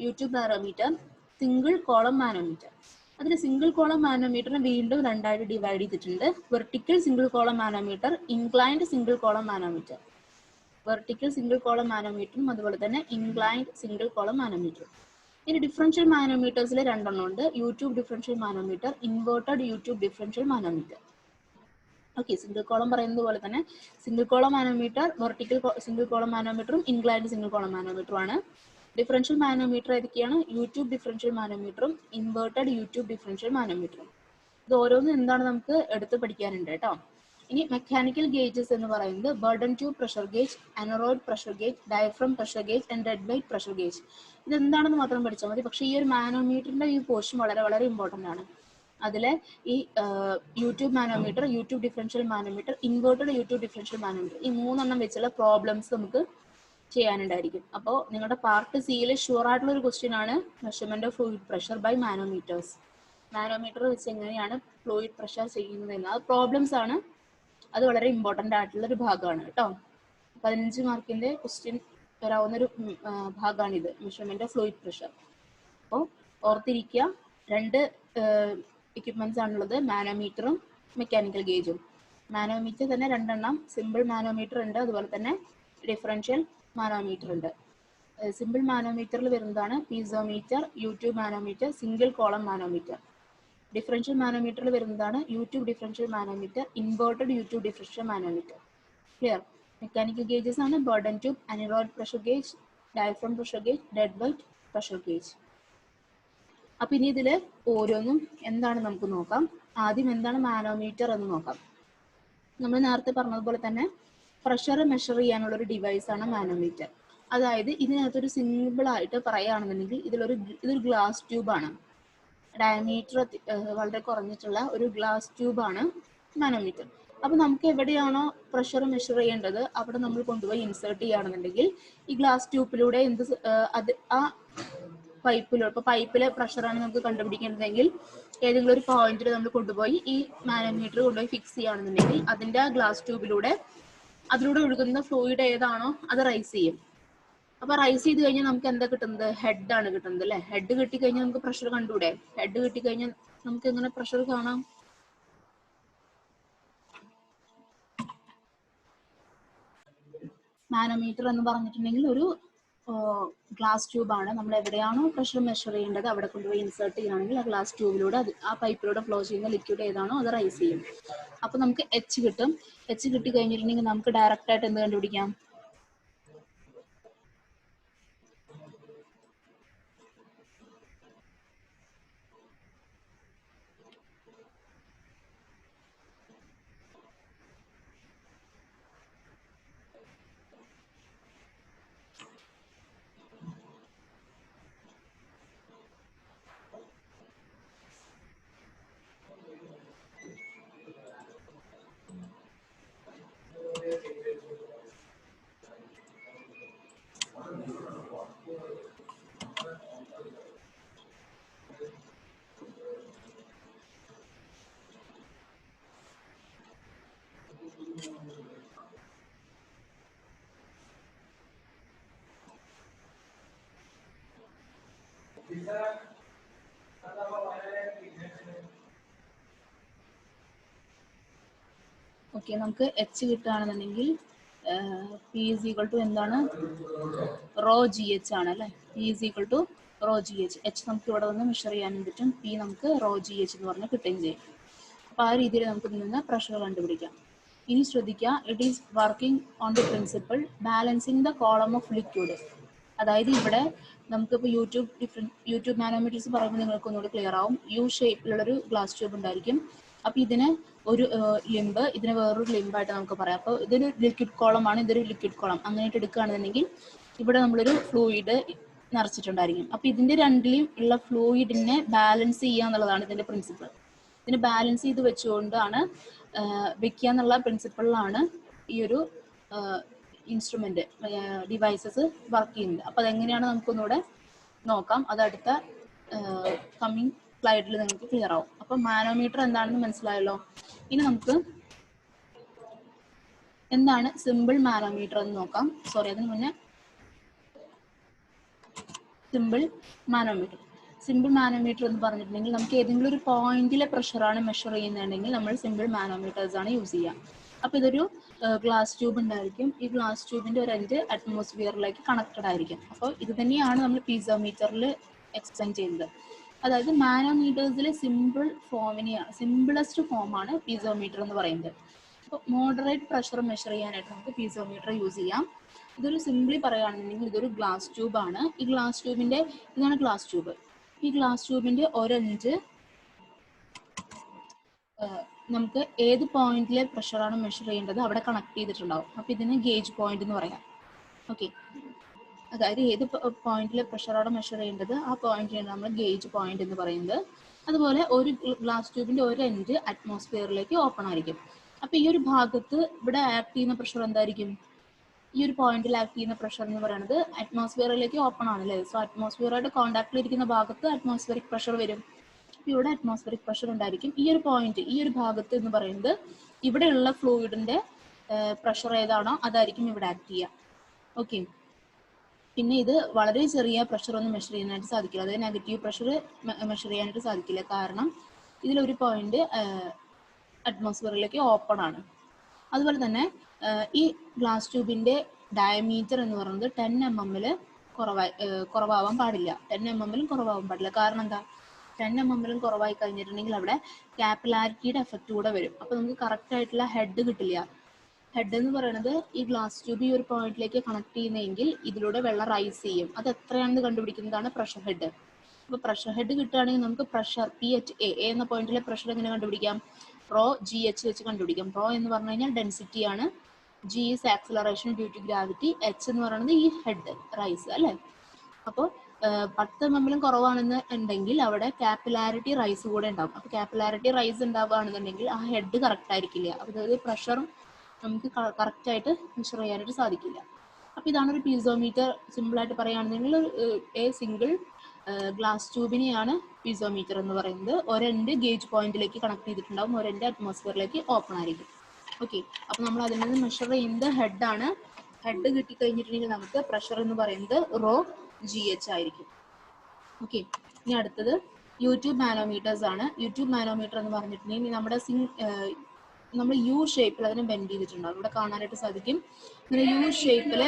U tube manometer, single column manometer. അതിൽ സിംഗിൾ കോളം മാനോമീറ്ററിനെ വീണ്ടും രണ്ടായിട്ട് ഡിവൈഡ് ചെയ്തിട്ടുണ്ട്. Vertical single column manometer, inclined single column manometer. Vertical single column മാനോമീറ്ററും അതുപോലെ തന്നെ ഇൻക്ലൈൻഡ് സിംഗിൾ കോളം മാനോമീറ്ററും. ഇനി ഡിഫറൻഷ്യൽ മാനോമീറ്റേഴ്സിൽ രണ്ടെണ്ണം ഉണ്ട്, U tube differential manometer, inverted U tube differential manometer. Okay, single column പറയുന്നത് പോലെ തന്നെ single column manometer, vertical single column മാനോമീറ്ററും ഇൻക്ലൈൻഡ് സിംഗിൾ കോളം മാനോമീറ്ററും ആണ്. ഡിഫറൻഷ്യൽ മാനോമീറ്റർ ഏതൊക്കെയാണ്? യൂട്യൂബ് ഡിഫറൻഷ്യൽ മാനോമീറ്ററും ഇൻവേർട്ടഡ് യൂട്യൂബ് ഡിഫറൻഷ്യൽ മാനോമീറ്ററും. ഇത് ഓരോന്നും എന്താണ് നമുക്ക് എടുത്ത് പഠിക്കാനുണ്ട് കേട്ടോ. ഇനി മെക്കാനിക്കൽ ഗേജസ് എന്ന് പറയുന്നത് Bourdon tube pressure gauge, aneroid pressure gauge, diaphragm pressure gauge and dead weight pressure gauge. ഇതെന്താണെന്ന് മാത്രം പഠിച്ചാൽ മതി. പക്ഷേ ഈ ഒരു മാനോമീറ്ററിന്റെ ഈ പോർഷൻ വളരെ വളരെ ഇമ്പോർട്ടൻ്റ് ആണ്. അതിലെ ഈ YouTube manometer, YouTube differential manometer, inverted U tube differential manometer, ഈ മൂന്നെണ്ണം വെച്ചുള്ള പ്രോബ്ലംസ് നമുക്ക് ചെയ്യാനുണ്ടായിരിക്കും. അപ്പോൾ നിങ്ങളുടെ പാർട്ട് സിയിൽ ഷുവർ ആയിട്ടുള്ള ഒരു ക്വസ്റ്റ്യൻ ആണ് measurement of fluid pressure by manometers. Manometer വെച്ച് എങ്ങനെയാണ് ഫ്ലൂയിഡ് പ്രഷർ ചെയ്യുന്നതെന്ന്, അത് പ്രോബ്ലംസ് ആണ്. അത് വളരെ ഇമ്പോർട്ടൻ്റ് ആയിട്ടുള്ള ഒരു ഭാഗമാണ് കേട്ടോ. 15 മാർക്കിന്റെ ക്വസ്റ്റ്യൻ വരാവുന്നൊരു ഭാഗമാണിത്, മെഷർമെന്റ് ഓഫ് ഫ്ലൂയിഡ് പ്രഷർ. അപ്പോൾ ഓർത്തിരിക്കുക, രണ്ട് എക്യുപ്മെന്റ്സ് ആണുള്ളത്, മാനോമീറ്ററും മെക്കാനിക്കൽ ഗേജും. മാനോമീറ്റർ തന്നെ രണ്ടെണ്ണം, സിമ്പിൾ മാനോമീറ്റർ ഉണ്ട്, അതുപോലെ തന്നെ ഡിഫറൻഷ്യൽ മാനോമീറ്റർ ഉണ്ട്. സിമ്പിൾ മാനോമീറ്ററിൽ വരുന്നതാണ് piezometer, U tube manometer, single column manometer. Differential മാനോമീറ്ററിൽ വരുന്നതാണ് U tube differential manometer, inverted U tube differential manometer. Clear? Mechanical gauges ആണ് Bourdon tube, aneroid pressure gauge, diaphragm pressure gauge, dead weight pressure gauge. അപ്പൊ ഇനി ഇതില് ഓരോന്നും എന്താണ് നമുക്ക് നോക്കാം. ആദ്യം എന്താണ് മാനോമീറ്റർ എന്ന് നോക്കാം. നമ്മൾ നേരത്തെ പറഞ്ഞതുപോലെ തന്നെ പ്രഷർ മെഷർ ചെയ്യാനുള്ള ഒരു ഡിവൈസ് ആണ് മാനോമീറ്റർ. അതായത് ഇതിനകത്തൊരു സിമ്പിൾ ആയിട്ട് പറയുകയാണെന്നുണ്ടെങ്കിൽ ഇതൊരു ഗ്ലാസ് ട്യൂബാണ്. ഡയമീറ്റർ വളരെ കുറഞ്ഞിട്ടുള്ള ഒരു ഗ്ലാസ് ട്യൂബാണ് മാനോമീറ്റർ. അപ്പൊ നമുക്ക് എവിടെയാണോ പ്രഷർ മെഷർ ചെയ്യേണ്ടത് അവിടെ നമ്മൾ കൊണ്ടുപോയി ഇൻസേർട്ട് ചെയ്യുകയാണെന്നുണ്ടെങ്കിൽ ഈ ഗ്ലാസ് ട്യൂബിലൂടെ ആ പൈപ്പിലൂടെ, ഇപ്പൊ പൈപ്പിലെ പ്രഷറാണ് നമുക്ക് കണ്ടുപിടിക്കേണ്ടതെങ്കിൽ ഏതെങ്കിലും ഒരു പോയിന്റിൽ നമ്മൾ കൊണ്ടുപോയി ഈ മാനോമീറ്റർ കൊണ്ടുപോയി ഫിക്സ് ചെയ്യുകയാണെന്നുണ്ടെങ്കിൽ അതിന്റെ ആ ഗ്ലാസ് ട്യൂബിലൂടെ അതിലൂടെ ഒഴുകുന്ന ഫ്ലൂയിഡ് ഏതാണോ അത് റൈസ് ചെയ്യും. അപ്പൊ റൈസ് ചെയ്ത് കഴിഞ്ഞാൽ നമുക്ക് എന്താ കിട്ടുന്നത്? ഹെഡ് ആണ് കിട്ടുന്നത് അല്ലെ. ഹെഡ് കിട്ടിക്കഴിഞ്ഞാൽ നമുക്ക് പ്രഷർ കണ്ടുകൂടെ? ഹെഡ് കിട്ടിക്കഴിഞ്ഞാൽ നമുക്ക് എങ്ങനെ പ്രഷർ കാണാം? മാനോമീറ്റർ എന്ന് പറഞ്ഞിട്ടുണ്ടെങ്കിൽ ഒരു ഗ്ലാസ് ട്യൂബാണ്. നമ്മൾ എവിടെയാണോ പ്രഷർ മെഷർ ചെയ്യേണ്ടത് അവിടെ കൊണ്ടുപോയി ഇൻസേർട്ട് ചെയ്യുകയാണെങ്കിൽ ആ ഗ്ലാസ് ട്യൂബിലൂടെ ആ പൈപ്പിലൂടെ ഫ്ലോ ചെയ്യുന്ന ലിക്വിഡ് ഏതാണോ അത് റൈസ് ചെയ്യും. അപ്പൊ നമുക്ക് എച്ച് കിട്ടും. എച്ച് കിട്ടി കഴിഞ്ഞിട്ടുണ്ടെങ്കിൽ നമുക്ക് ഡയറക്റ്റ് ആയിട്ട് എന്ത് കണ്ടുപിടിക്കാം? ഓക്കെ, നമുക്ക് എച്ച് കിട്ടുകയാണെന്നുണ്ടെങ്കിൽ പി ഈസ് ഈക്വൽ ടു എന്താണ്? റോ ജി എച്ച് ആണ് അല്ലെ. P is equal to rho G H. H നമുക്ക് ഇവിടെ നിന്ന് മെഷർ ചെയ്യാനും പറ്റും, പി നമുക്ക് റോ ജി എച്ച് എന്ന് പറഞ്ഞ് കിട്ടുകയും ചെയ്യും. അപ്പൊ ആ രീതിയിൽ നമുക്ക് ഇതിൽ നിന്ന് പ്രഷർ കണ്ടുപിടിക്കാം. ഇനി ശ്രദ്ധിക്കുക, it is working on the principle balancing the column of liquid. അതായത് ഇവിടെ നമുക്കിപ്പോൾ യൂട്യൂബ് മാനോമീറ്റേഴ്സ് പറയുമ്പോൾ നിങ്ങൾക്ക് ഒന്നുകൂടി ക്ലിയർ ആവും. യു ഷേപ്പിലുള്ളൊരു ഗ്ലാസ് ട്യൂബ് ഉണ്ടായിരിക്കും. അപ്പൊ ഇതിന് ഒരു ലിംബ്, ഇതിന് വേറൊരു ലിംബായിട്ട് നമുക്ക് പറയാം. അപ്പോൾ ഇതൊരു ലിക്വിഡ് കോളം ആണ്, ഇതൊരു ലിക്വിഡ് കോളം. അങ്ങനെയായിട്ട് എടുക്കുകയാണെന്നുണ്ടെങ്കിൽ ഇവിടെ നമ്മളൊരു ഫ്ലൂയിഡ് നിറച്ചിട്ടുണ്ടായിരിക്കും. അപ്പൊ ഇതിന്റെ രണ്ടിലും ഉള്ള ഫ്ലൂയിഡിനെ ബാലൻസ് ചെയ്യുക എന്നുള്ളതാണ് ഇതിന്റെ പ്രിൻസിപ്പിൾ. ഇതിനെ ബാലൻസ് ചെയ്ത് വെച്ചുകൊണ്ടാണ് വെക്കുക എന്നുള്ള പ്രിൻസിപ്പിളിലാണ് ഈ ഒരു ഇൻസ്ട്രുമെന്റ് ഡിവൈസസ് വർക്ക് ചെയ്യുന്നത്. അപ്പൊ അതെങ്ങനെയാണ് നമുക്കൊന്നുകൂടെ നോക്കാം. അത് അടുത്ത കമ്മിങ് സ്ലൈഡിൽ നിങ്ങൾക്ക് ക്ലിയർ ആവും. അപ്പൊ മാനോമീറ്റർ എന്താണെന്ന് മനസ്സിലായല്ലോ. ഇനി നമുക്ക് എന്താണ് സിമ്പിൾ മാനോമീറ്റർ എന്ന് നോക്കാം. സോറി, അതിന് മുന്നേ സിമ്പിൾ മാനോമീറ്റർ എന്ന് പറഞ്ഞിട്ടുണ്ടെങ്കിൽ നമുക്ക് ഏതെങ്കിലും ഒരു പോയിന്റിലെ പ്രഷറാണ് മെഷർ ചെയ്യുന്നുണ്ടെങ്കിൽ നമ്മൾ സിമ്പിൾ മാനോമീറ്റേഴ്സ് ആണ് യൂസ് ചെയ്യുക. അപ്പൊ ഇതൊരു ഗ്ലാസ് ട്യൂബ് ഉണ്ടായിരിക്കും. ഈ ഗ്ലാസ് ട്യൂബിന്റെ ഒരു എൻഡ് അറ്റ്മോസ്ഫിയറിലേക്ക് കണക്റ്റഡ് ആയിരിക്കും. അപ്പോൾ ഇത് തന്നെയാണ് നമ്മൾ പീസോമീറ്ററിൽ എക്സ്പ്ലെയിൻ ചെയ്യുന്നത്. അതായത് മാനോമീറ്റേഴ്സിലെ സിമ്പിളസ്റ്റ് ഫോമാണ് പീസോമീറ്റർ എന്ന് പറയുന്നത്. അപ്പോൾ മോഡറേറ്റ് പ്രഷർ മെഷർ ചെയ്യാനായിട്ട് നമുക്ക് പീസോമീറ്റർ യൂസ് ചെയ്യാം. ഇതൊരു സിംപ്ലി പറയുകയാണെന്നുണ്ടെങ്കിൽ ഇതൊരു ഗ്ലാസ് ട്യൂബ് ആണ്. ഈ ഗ്ലാസ് ട്യൂബിന്റെ ഇതാണ് ഗ്ലാസ് ട്യൂബ്. ഈ ഗ്ലാസ് ട്യൂബിന്റെ ഒരെൻഡ് നമുക്ക് ഏത് പോയിന്റിലെ പ്രഷറാണ് മെഷർ ചെയ്യേണ്ടത് അവിടെ കണക്ട് ചെയ്തിട്ടുണ്ടാവും. അപ്പൊ ഇതിന് ഗേജ് പോയിന്റ് എന്ന് പറയാം. ഓക്കെ, അതായത് ഏത് പോയിന്റിലെ പ്രഷറാണ് മെഷർ ചെയ്യേണ്ടത് ആ പോയിന്റിനാണ് നമ്മൾ ഗേജ് പോയിന്റ് എന്ന് പറയുന്നത്. അതുപോലെ ഒരു ഗ്ലാസ് ട്യൂബിന്റെ ഒരു എൻഡ് അറ്റ്മോസ്ഫിയറിലേക്ക് ഓപ്പൺ ആയിരിക്കും. അപ്പൊ ഈ ഒരു ഭാഗത്ത് ഇവിടെ ആക്ട് ചെയ്യുന്ന പ്രഷർ എന്തായിരിക്കും? ഈ ഒരു പോയിന്റിൽ ആക്ട് ചെയ്യുന്ന പ്രഷർ എന്ന് പറയുന്നത് അറ്റ്മോസ്ഫിയറിലേക്ക് ഓപ്പൺ ആണല്ലേ. സോ അറ്റ്മോസ്ഫിയറായിട്ട് കോൺടാക്റ്റിൽ ഇരിക്കുന്ന ഭാഗത്ത് അറ്റ്മോസ്ഫിയറിക് പ്രഷർ വരും. ഇവിടെ അറ്റ്മോസ്ഫിയറിക് പ്രഷർ ഉണ്ടായിരിക്കും. ഈ ഒരു പോയിന്റ്, ഈ ഒരു ഭാഗത്ത് എന്ന് പറയുന്നത് ഇവിടെയുള്ള ഫ്ലൂയിഡിന്റെ പ്രഷർ ഏതാണോ അതായിരിക്കും ഇവിടെ ആക്ട് ചെയ്യുക. ഓക്കെ, പിന്നെ ഇത് വളരെ ചെറിയ പ്രഷർ ഒന്നും മെഷർ ചെയ്യാനായിട്ട് സാധിക്കില്ല. അതായത് നെഗറ്റീവ് പ്രഷർ മെഷർ ചെയ്യാനായിട്ട് സാധിക്കില്ല. കാരണം ഇതിലൊരു പോയിന്റ് അറ്റ്മോസ്ഫിയറിലേക്ക് ഓപ്പൺ ആണ്. അതുപോലെ തന്നെ ഈ ഗ്ലാസ് ട്യൂബിന്റെ ഡയമീറ്റർ എന്ന് പറയുന്നത് 10 mm കുറവാവാൻ പാടില്ല. 10 mm കുറവാവാൻ പാടില്ല. കാരണം എന്താ? 10 mm കുറവായി കഴിഞ്ഞിട്ടുണ്ടെങ്കിൽ അവിടെ കാപ്പിലാരിറ്റിയുടെ എഫക്റ്റ് കൂടെ വരും. അപ്പൊ നമുക്ക് കറക്റ്റ് ആയിട്ടുള്ള ഹെഡ് കിട്ടില്ല. ഹെഡ് എന്ന് പറയുന്നത് ഈ ഗ്ലാസ് ട്യൂബ് ഈ ഒരു പോയിന്റിലേക്ക് കണക്ട് ചെയ്യുന്നതെങ്കിൽ ഇതിലൂടെ വെള്ളം റൈസ് ചെയ്യും. അത് എത്രയാണെന്ന് കണ്ടുപിടിക്കുന്നതാണ് പ്രഷർ ഹെഡ്. അപ്പോൾ പ്രഷർ ഹെഡ് കിട്ടുകയാണെങ്കിൽ നമുക്ക് പ്രഷർ P@A എന്ന പോയിന്റിലെ പ്രഷർ എങ്ങനെ കണ്ടുപിടിക്കാം? റോ GH വെച്ച് കണ്ടുപിടിക്കാം. റോ എന്ന് പറഞ്ഞു കഴിഞ്ഞാൽ ഡെൻസിറ്റി ആണ്, G is acceleration due to gravity, H എന്ന് പറയുന്നത് ഈ ഹെഡ് റൈസ് അല്ലേ. അപ്പോൾ 10 mm കുറവാണെന്ന് ഉണ്ടെങ്കിൽ അവിടെ കാപ്പിലാരിറ്റി റൈസ് കൂടെ ഉണ്ടാവും. അപ്പോൾ കാപ്പിലാരിറ്റി റൈസ് ഉണ്ടാവുകയാണെന്നുണ്ടെങ്കിൽ ആ ഹെഡ് കറക്റ്റ് ആയിരിക്കില്ല. അതായത് പ്രഷറും നമുക്ക് കറക്റ്റായിട്ട് മെഷർ ചെയ്യാനായിട്ട് സാധിക്കില്ല. അപ്പോൾ ഇതാണ് ഒരു പീസോമീറ്റർ. സിമ്പിളായിട്ട് പറയുകയാണെന്നുണ്ടെങ്കിൽ എ സിംഗിൾ ഗ്ലാസ് ട്യൂബിനെയാണ് പീസോമീറ്റർ എന്ന് പറയുന്നത്. ഒരെൻഡ് ഗേജ് പോയിന്റിലേക്ക് കണക്ട് ചെയ്തിട്ടുണ്ടാവും, ഒരെൻഡ് അറ്റ്മോസ്ഫിയറിലേക്ക് ഓപ്പൺ ആയിരിക്കും. ഓക്കെ, അപ്പോൾ നമ്മൾ അതിൽ നിന്ന് മെഷർ ചെയ്യുന്നത് ഹെഡാണ്. ഹെഡ് കിട്ടിക്കഴിഞ്ഞിട്ടുണ്ടെങ്കിൽ നമുക്ക് പ്രഷർ എന്ന് പറയുന്നത് റോ GH ആയിരിക്കും. ഓക്കെ, ഇനി അടുത്തത് യൂട്യൂബ് മാനോമീറ്റേഴ്സ് ആണ്. യൂട്യൂബ് മാനോമീറ്റർ എന്ന് പറഞ്ഞിട്ടുണ്ടെങ്കിൽ നമ്മുടെ നമ്മൾ യു ഷേപ്പിൽ അതിനെ ബെൻഡ് ചെയ്തിട്ടുണ്ടാവും. ഇവിടെ കാണാനായിട്ട് സാധിക്കും. ഇങ്ങനെ യു ഷേപ്പിൽ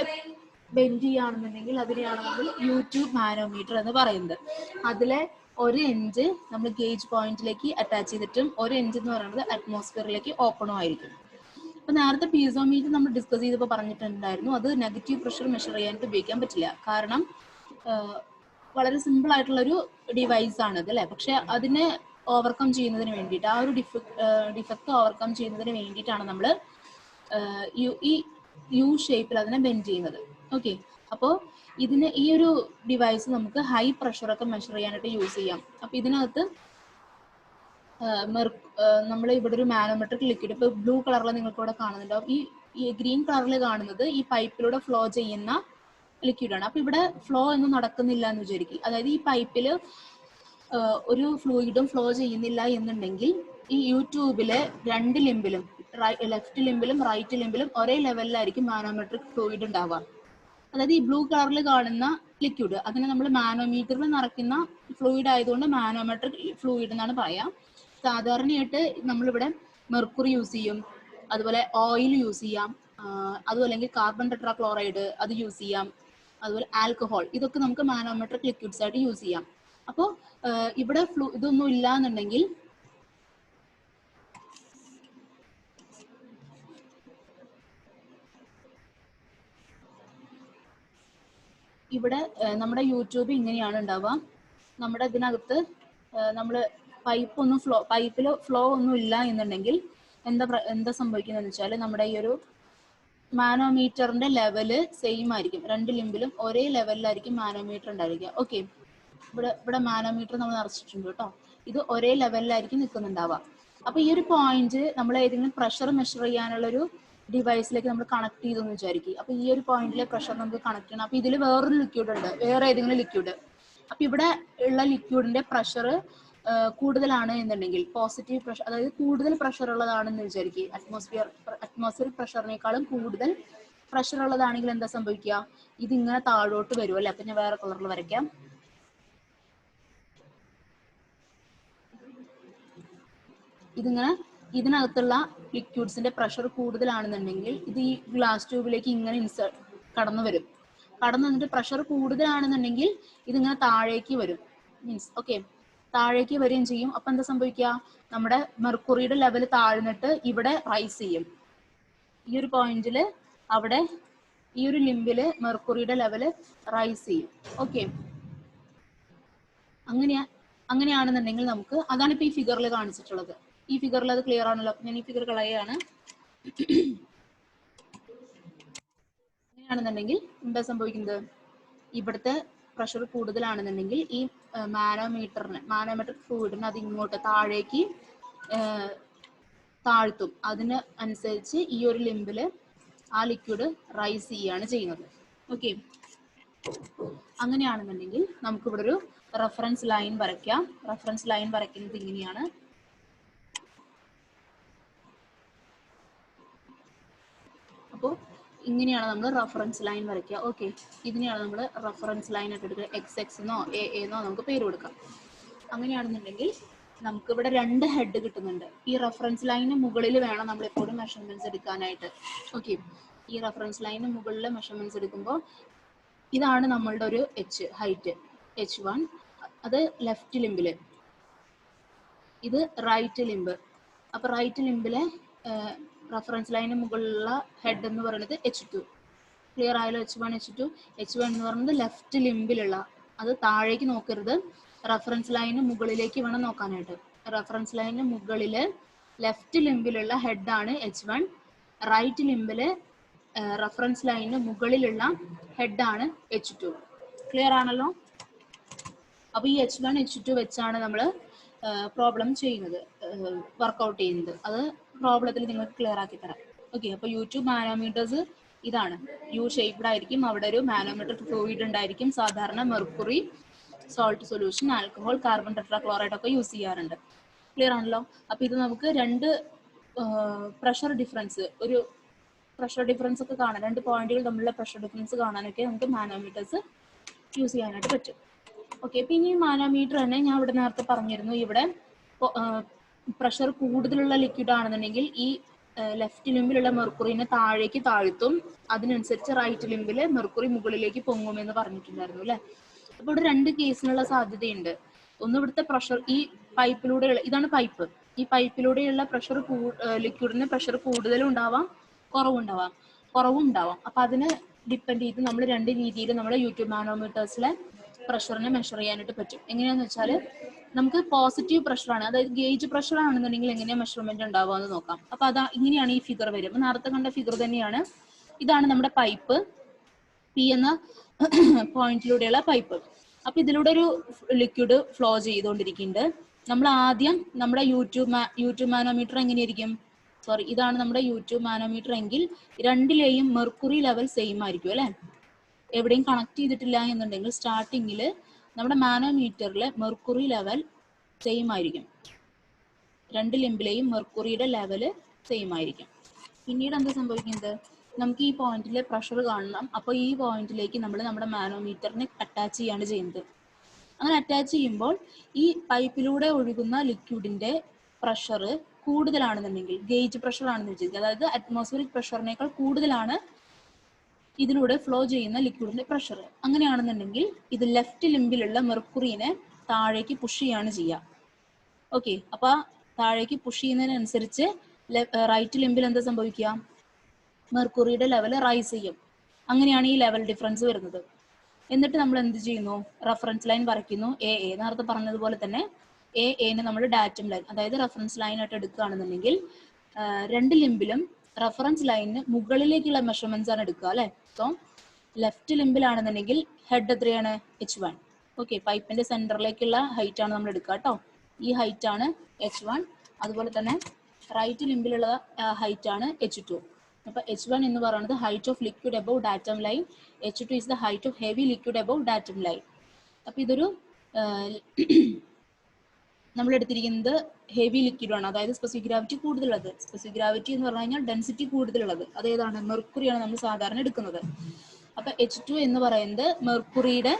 ബെൻഡ് ചെയ്യുകയാണെന്നുണ്ടെങ്കിൽ അതിനെയാണ് നമ്മൾ യൂട്യൂബ് മാനോമീറ്റർ എന്ന് പറയുന്നത്. അതിലെ ഒരു എൻഡ് നമ്മൾ ഗേജ് പോയിന്റിലേക്ക് അറ്റാച്ച് ചെയ്തിട്ടും ഒരു എൻഡ് എന്ന് പറയുന്നത് അറ്റ്മോസ്ഫിയറിലേക്ക് ഓപ്പണും ആയിരിക്കും. അപ്പോൾ നേരത്തെ പീസോമീറ്റർ നമ്മൾ ഡിസ്കസ് ചെയ്തപ്പോൾ പറഞ്ഞിട്ടുണ്ടായിരുന്നു അത് നെഗറ്റീവ് പ്രഷർ മെഷർ ചെയ്യാനായിട്ട് ഉപയോഗിക്കാൻ പറ്റില്ല. കാരണം വളരെ സിമ്പിൾ ആയിട്ടുള്ളൊരു ഡിവൈസ് ആണ് അത് അല്ലേ. പക്ഷെ അതിനെ ഓവർകം ചെയ്യുന്നതിന് വേണ്ടിയിട്ട്, ആ ഒരു ഡിഫക്റ്റ് ഓവർകം ചെയ്യുന്നതിന് വേണ്ടിയിട്ടാണ് നമ്മൾ ഈ യു ഷേപ്പിൽ അതിനെ ബെൻഡ് ചെയ്യുന്നത്. ഓക്കെ, അപ്പോൾ ഇതിന് ഈ ഒരു ഡിവൈസ് നമുക്ക് ഹൈ പ്രഷറൊക്കെ മെഷർ ചെയ്യാനായിട്ട് യൂസ് ചെയ്യാം. അപ്പോൾ ഇതിനകത്ത് നമ്മൾ ഇവിടെ ഒരു മാനോമെട്രിക് ലിക്വിഡ്, ഇപ്പോൾ ബ്ലൂ കളറിൽ നിങ്ങൾക്ക് ഇവിടെ കാണുന്നുണ്ടാവും. ഈ ഗ്രീൻ കളറിൽ കാണുന്നത് ഈ പൈപ്പിലൂടെ ഫ്ലോ ചെയ്യുന്ന ലിക്വിഡാണ്. അപ്പോൾ ഇവിടെ ഫ്ലോ ഒന്നും നടക്കുന്നില്ല എന്ന് വിചാരിക്കും. അതായത് ഈ പൈപ്പിൽ ഒരു ഫ്ലൂയിഡും ഫ്ലോ ചെയ്യുന്നില്ല എന്നുണ്ടെങ്കിൽ ഈ യൂട്യൂബിലെ രണ്ട് ലിംബിലും, ലെഫ്റ്റ് ലിംബിലും റൈറ്റ് ലിംബിലും ഒരേ ലെവലിലായിരിക്കും മാനോമെട്രിക് ഫ്ലൂയിഡ് ഉണ്ടാവുക. അതായത് ഈ ബ്ലൂ കളറിൽ കാണുന്ന ലിക്വിഡ് അതിനെ നമ്മൾ മാനോമീറ്ററിൽ നിറയ്ക്കുന്ന ഫ്ലൂയിഡ് ആയതുകൊണ്ട് മാനോമെട്രിക് ഫ്ലൂയിഡ് എന്നാണ് പറയാം. സാധാരണയായിട്ട് നമ്മളിവിടെ മെർക്കുറി യൂസ് ചെയ്യും, അതുപോലെ ഓയിൽ യൂസ് ചെയ്യാം, അതുപോലെ അല്ലെങ്കിൽ കാർബൺ ടെട്രാക്ലോറൈഡ് അത് യൂസ് ചെയ്യാം, അതുപോലെ ആൽക്കഹോൾ, ഇതൊക്കെ നമുക്ക് മാനോമെട്രിക് ലിക്വിഡ്സ് ആയിട്ട് യൂസ് ചെയ്യാം. അപ്പോൾ ഇവിടെ ഇതൊന്നും ഇല്ല എന്നുണ്ടെങ്കിൽ ഇവിടെ നമ്മുടെ യൂട്യൂബ് ഇങ്ങനെയാണ് ഉണ്ടാവുക. നമ്മുടെ ഇതിനകത്ത് നമ്മൾ പൈപ്പിൽ ഫ്ലോ ഒന്നും ഇല്ല എന്നുണ്ടെങ്കിൽ എന്താ സംഭവിക്കുന്നതെന്ന് വെച്ചാൽ നമ്മുടെ ഈ ഒരു മാനോമീറ്ററിന്റെ ലെവല് സെയിം ആയിരിക്കും. രണ്ട് ലിംബിലും ഒരേ ലെവലിലായിരിക്കും മാനോമീറ്റർ ഉണ്ടായിരിക്കുക. ഓക്കെ, ഇവിടെ മാനോമീറ്റർ നമ്മൾ നിറച്ചിട്ടുണ്ട് കേട്ടോ. ഇത് ഒരേ ലെവലിലായിരിക്കും നിൽക്കുന്നുണ്ടാവുക. അപ്പൊ ഈ ഒരു പോയിന്റ് നമ്മൾ ഏതെങ്കിലും പ്രഷർ മെഷർ ചെയ്യാനുള്ളൊരു ഡിവൈസിലേക്ക് നമ്മൾ കണക്ട് ചെയ്തെന്ന് വിചാരിക്കും. അപ്പൊ ഈ ഒരു പോയിന്റിലെ പ്രഷർ നമുക്ക് കണക്ട് ചെയ്യണം. അപ്പൊ ഇതിൽ വേറൊരു ലിക്വിഡ് ഉണ്ട്, വേറെ ഏതെങ്കിലും ലിക്വിഡ്. അപ്പൊ ഇവിടെ ഉള്ള ലിക്വിഡിന്റെ പ്രഷർ കൂടുതലാണ് എന്നുണ്ടെങ്കിൽ, പോസിറ്റീവ് പ്രഷർ, അതായത് കൂടുതൽ പ്രഷർ ഉള്ളതാണെന്ന് വിചാരിക്കുക, അറ്റ്മോസ്ഫിയർ പ്രഷറിനേക്കാളും കൂടുതൽ പ്രഷർ ഉള്ളതാണെങ്കിൽ എന്താ സംഭവിക്കുക? ഇതിങ്ങനെ താഴോട്ട് വരും അല്ലെ. അപ്പൊ ഞാൻ വേറെ കളറിൽ വരയ്ക്കാം. ഇതിങ്ങനെ ഇതിനകത്തുള്ള ലിക്വിഡ്സിന്റെ പ്രഷർ കൂടുതലാണെന്നുണ്ടെങ്കിൽ ഇത് ഈ ഗ്ലാസ് ട്യൂബിലേക്ക് ഇങ്ങനെ കടന്നു വരും. കടന്നു വന്നിട്ട് പ്രഷർ കൂടുതലാണെന്നുണ്ടെങ്കിൽ ഇതിങ്ങനെ താഴേക്ക് വരും. മീൻസ് ഓക്കെ, താഴേക്ക് വരികയും ചെയ്യും. അപ്പൊ എന്താ സംഭവിക്കുക? നമ്മുടെ മെർക്കുറിയുടെ ലെവൽ താഴ്ന്നിട്ട് ഇവിടെ റൈസ് ചെയ്യും. ഈ ഒരു പോയിന്റിൽ അവിടെ ഈ ഒരു ലിംബില് മെർക്കുറിയുടെ ലെവല് റൈസ് ചെയ്യും. ഓക്കെ, അങ്ങനെയാണെന്നുണ്ടെങ്കിൽ നമുക്ക്, അതാണ് ഇപ്പൊ ഈ ഫിഗറിൽ കാണിച്ചിട്ടുള്ളത്. ഈ ഫിഗറിൽ അത് ക്ലിയർ ആണല്ലോ. ഞാൻ ഈ ഫിഗർ കളയുകയാണ്. അങ്ങനെയാണെന്നുണ്ടെങ്കിൽ എന്താ സംഭവിക്കുന്നത്? ഇവിടുത്തെ പ്രഷർ കൂടുതലാണെന്നുണ്ടെങ്കിൽ ഈ മാനോമെട്രിക് ഫ്ലൂയിഡിന് അത് ഇങ്ങോട്ട് താഴേക്ക് താഴ്ത്തും. അതിന് അനുസരിച്ച് ഈ ഒരു ലിംബില് ആ ലിക്വിഡ് റൈസ് ചെയ്യുകയാണ് ചെയ്യുന്നത്. ഓക്കെ, അങ്ങനെയാണെന്നുണ്ടെങ്കിൽ നമുക്കിവിടെ ഒരു റെഫറൻസ് ലൈൻ വരയ്ക്കാം. റെഫറൻസ് ലൈൻ വരയ്ക്കുന്നത് ഇങ്ങനെയാണ്. അപ്പോൾ ഇങ്ങനെയാണ് നമ്മൾ റെഫറൻസ് ലൈൻ വരയ്ക്കുക. ഓക്കെ, ഇതിനെയാണ് നമ്മൾ റെഫറൻസ് ലൈൻ ആയിട്ട് എടുക്കുക. XX എന്നോ AA നമുക്ക് പേര് കൊടുക്കാം. അങ്ങനെയാണെന്നുണ്ടെങ്കിൽ നമുക്ക് ഇവിടെ രണ്ട് ഹെഡ് കിട്ടുന്നുണ്ട്. ഈ റെഫറൻസ് ലൈനിന് മുകളിൽ വേണം നമ്മൾ എപ്പോഴും മെഷർമെന്റ്സ് എടുക്കാനായിട്ട്. ഓക്കെ, ഈ റെഫറൻസ് ലൈനിന് മുകളിൽ മെഷർമെന്റ്സ് എടുക്കുമ്പോൾ ഇതാണ് നമ്മളുടെ ഒരു ഹൈറ്റ് H1. അത് ലെഫ്റ്റ് ലിംബില്, ഇത് റൈറ്റ് ലിംബ്. അപ്പൊ റൈറ്റ് ലിംബിലെ റെഫറൻസ് ലൈനിന് മുകളിലുള്ള ഹെഡ് എന്ന് പറയുന്നത് H2. ക്ലിയർ ആയാലും H1 H2 എന്ന് പറയുന്നത് ലെഫ്റ്റ് ലിംബിലുള്ള, അത് താഴേക്ക് നോക്കരുത്, റഫറൻസ് ലൈന് മുകളിലേക്ക് വേണം നോക്കാനായിട്ട്. റഫറൻസ് ലൈനിന് മുകളിൽ ലെഫ്റ്റ് ലിംബിലുള്ള ഹെഡാണ് H1, റൈറ്റ് ലിംബില് റഫറൻസ് ലൈനിന് മുകളിലുള്ള ഹെഡാണ് H2. ക്ലിയർ ആണല്ലോ? അപ്പൊ ഈ H1 H2 വെച്ചാണ് നമ്മൾ പ്രോബ്ലം ചെയ്യുന്നത്, വർക്ക്ഔട്ട് ചെയ്യുന്നത്. അത് പ്രോബ്ലത്തിൽ നിങ്ങൾക്ക് ക്ലിയർ ആക്കി തരാം. ഓക്കെ, അപ്പൊ യൂട്യൂബ് മാനോമീറ്റേഴ്സ് ഇതാണ്. യു ഷേപ്ഡ് ആയിരിക്കും, അവിടെ ഒരു മാനോമീറ്റർ ഫ്ലൂയിഡ് ഉണ്ടായിരിക്കും. സാധാരണ mercury, salt solution, alcohol, carbon tetrachloride ഒക്കെ യൂസ് ചെയ്യാറുണ്ട്. ക്ലിയർ ആണല്ലോ? അപ്പൊ ഇത് നമുക്ക് രണ്ട് പ്രഷർ ഡിഫറൻസ്, ഒരു പ്രഷർ ഡിഫറൻസ് ഒക്കെ കാണാൻ, രണ്ട് പോയിന്റുകൾ തമ്മിലുള്ള പ്രഷർ ഡിഫറൻസ് കാണാനൊക്കെ നമുക്ക് മാനോമീറ്റേഴ്സ് യൂസ് ചെയ്യാനായിട്ട് പറ്റും. ഓക്കെ, പിന്നെ ഈ മാനോമീറ്റർ തന്നെ ഞാൻ ഇവിടെ നേരത്തെ പറഞ്ഞിരുന്നു, ഇവിടെ പ്രഷർ കൂടുതലുള്ള ലിക്വിഡ് ആണെന്നുണ്ടെങ്കിൽ ഈ ലെഫ്റ്റ് ലിംബിലുള്ള മെർക്കുറിനെ താഴേക്ക് താഴ്ത്തും, അതിനനുസരിച്ച് റൈറ്റ് ലിംബിൽ മെർക്കുറി മുകളിലേക്ക് പൊങ്ങുമെന്ന് പറഞ്ഞിട്ടുണ്ടായിരുന്നു അല്ലെ. അപ്പൊ ഇവിടെ രണ്ട് കേസിനുള്ള സാധ്യതയുണ്ട്. ഒന്ന്, ഇവിടുത്തെ പ്രഷർ ഈ പൈപ്പിലൂടെയുള്ള, ഇതാണ് പൈപ്പ്, ഈ പൈപ്പിലൂടെയുള്ള പ്രഷർ ലിക്വിഡിന് പ്രഷർ കൂടുതലും ഉണ്ടാവാം, കുറവും ഉണ്ടാവാം. അപ്പൊ അതിന് ഡിപ്പെൻഡ് ചെയ്ത് നമ്മൾ രണ്ട് രീതിയിൽ നമ്മുടെ യൂട്യൂബ് മാനോമീറ്റേഴ്സിലെ പ്രഷറിനെ മെഷർ ചെയ്യാനായിട്ട് പറ്റും. എങ്ങനെയാന്ന് വെച്ചാൽ, നമുക്ക് പോസിറ്റീവ് പ്രഷറാണ്, അതായത് ഗേജ് പ്രഷർ ആണെന്നുണ്ടെങ്കിൽ എങ്ങനെയാണ് മെഷർമെന്റ് ഉണ്ടാവുക എന്ന് നോക്കാം. അപ്പൊ അതാ ഇങ്ങനെയാണ് ഈ ഫിഗർ വരും. അപ്പൊ നേരത്തെ കണ്ട ഫിഗർ തന്നെയാണ്. ഇതാണ് നമ്മുടെ പൈപ്പ്, പി എന്ന പോയിന്റിലൂടെയുള്ള പൈപ്പ്. അപ്പൊ ഇതിലൂടെ ഒരു ലിക്വിഡ് ഫ്ലോ ചെയ്തുകൊണ്ടിരിക്കുന്നുണ്ട്. നമ്മൾ ആദ്യം നമ്മുടെ യൂട്യൂബ് മാനോമീറ്റർ എങ്ങനെയായിരിക്കും, സോറി, ഇതാണ് നമ്മുടെ യൂട്യൂബ് മാനോമീറ്റർ എങ്കിൽ രണ്ടിലെയും മെർക്കുറി ലെവൽ സെയിം ആയിരിക്കും അല്ലെ. എവിടെയും കണക്ട് ചെയ്തിട്ടില്ല എന്നുണ്ടെങ്കിൽ സ്റ്റാർട്ടിങ്ങിൽ നമ്മുടെ മാനോമീറ്ററിൽ മെർക്കുറി ലെവൽ സെയിം ആയിരിക്കും. രണ്ട് ലിംബിലെയും മെർക്കുറിയുടെ ലെവല് സെയിം ആയിരിക്കും. പിന്നീട് എന്താ സംഭവിക്കുന്നത്, നമുക്ക് ഈ പോയിന്റിലെ പ്രഷർ കാണണം. അപ്പോൾ ഈ പോയിന്റിലേക്ക് നമ്മൾ നമ്മുടെ മാനോമീറ്ററിനെ അറ്റാച്ച് ചെയ്യാണ് ചെയ്യുന്നത്. അങ്ങനെ അറ്റാച്ച് ചെയ്യുമ്പോൾ ഈ പൈപ്പിലൂടെ ഒഴുകുന്ന ലിക്വിഡിന്റെ പ്രഷർ കൂടുതലാണെന്നുണ്ടെങ്കിൽ, ഗേജ് പ്രഷർ ആണെന്ന് വെച്ചിരിക്കുക, അതായത് അറ്റ്മോസ്ഫിയറിക് പ്രഷറിനേക്കാൾ കൂടുതലാണ് ഇതിലൂടെ ഫ്ലോ ചെയ്യുന്ന ലിക്വിഡിന്റെ പ്രഷർ. അങ്ങനെയാണെന്നുണ്ടെങ്കിൽ ഇത് ലെഫ്റ്റ് ലിംബിലുള്ള മെർക്കുറിനെ താഴേക്ക് പുഷ് ചെയ്യാണ് ചെയ്യുക. ഓക്കെ, അപ്പൊ താഴേക്ക് പുഷ് ചെയ്യുന്നതിനനുസരിച്ച് റൈറ്റ് ലിംബിൽ എന്താ സംഭവിക്കുക, മെർക്കുറിയുടെ ലെവൽ റൈസ് ചെയ്യും. അങ്ങനെയാണ് ഈ ലെവൽ ഡിഫറൻസ് വരുന്നത്. എന്നിട്ട് നമ്മൾ എന്ത് ചെയ്യുന്നു, റഫറൻസ് ലൈൻ വരയ്ക്കുന്നു. നേരത്തെ പറഞ്ഞതുപോലെ തന്നെ എനെ നമ്മൾ ഡാറ്റം ലൈൻ, അതായത് റഫറൻസ് ലൈൻ ആയിട്ട് എടുക്കുകയാണെന്നുണ്ടെങ്കിൽ രണ്ട് ലിംബിലും റഫറൻസ് ലൈനിന് മുകളിലേക്കുള്ള മെഷർമെന്റ്സ് ആണ് എടുക്കുക അല്ലെ. സോ ലെഫ്റ്റ് ലിംബിലാണെന്നുണ്ടെങ്കിൽ ഹെഡ് എത്രയാണ്, H1. ഓക്കെ, പൈപ്പിന്റെ സെന്ററിലേക്കുള്ള ഹൈറ്റ് ആണ് നമ്മൾ എടുക്കുക കേട്ടോ. ഈ ഹൈറ്റ് ആണ് H1. അതുപോലെ തന്നെ റൈറ്റ് ലിംബിലുള്ള ഹൈറ്റ് ആണ് H2. അപ്പൊ H1 എന്ന് പറയുന്നത് height of liquid above datum line, H2 is the height of heavy liquid above datum line. അപ്പൊ ഇതൊരു നമ്മൾ എടുത്തിരിക്കുന്നത് ഹെവി ലിക്വിഡ് ആണ്, അതായത് സ്പെസിഫിക് ഗ്രാവിറ്റി കൂടുതലുള്ളത്. സ്പെസിഫിക് ഗ്രാവിറ്റി എന്ന് പറഞ്ഞു കഴിഞ്ഞാൽ ഡെൻസിറ്റി കൂടുതലുള്ളത്, അതേതാണ്, മെർക്കുറിയാണ് നമ്മൾ സാധാരണ എടുക്കുന്നത്. അപ്പൊ H2 എന്ന് പറയുന്നത് മെർക്കുറിയുടെ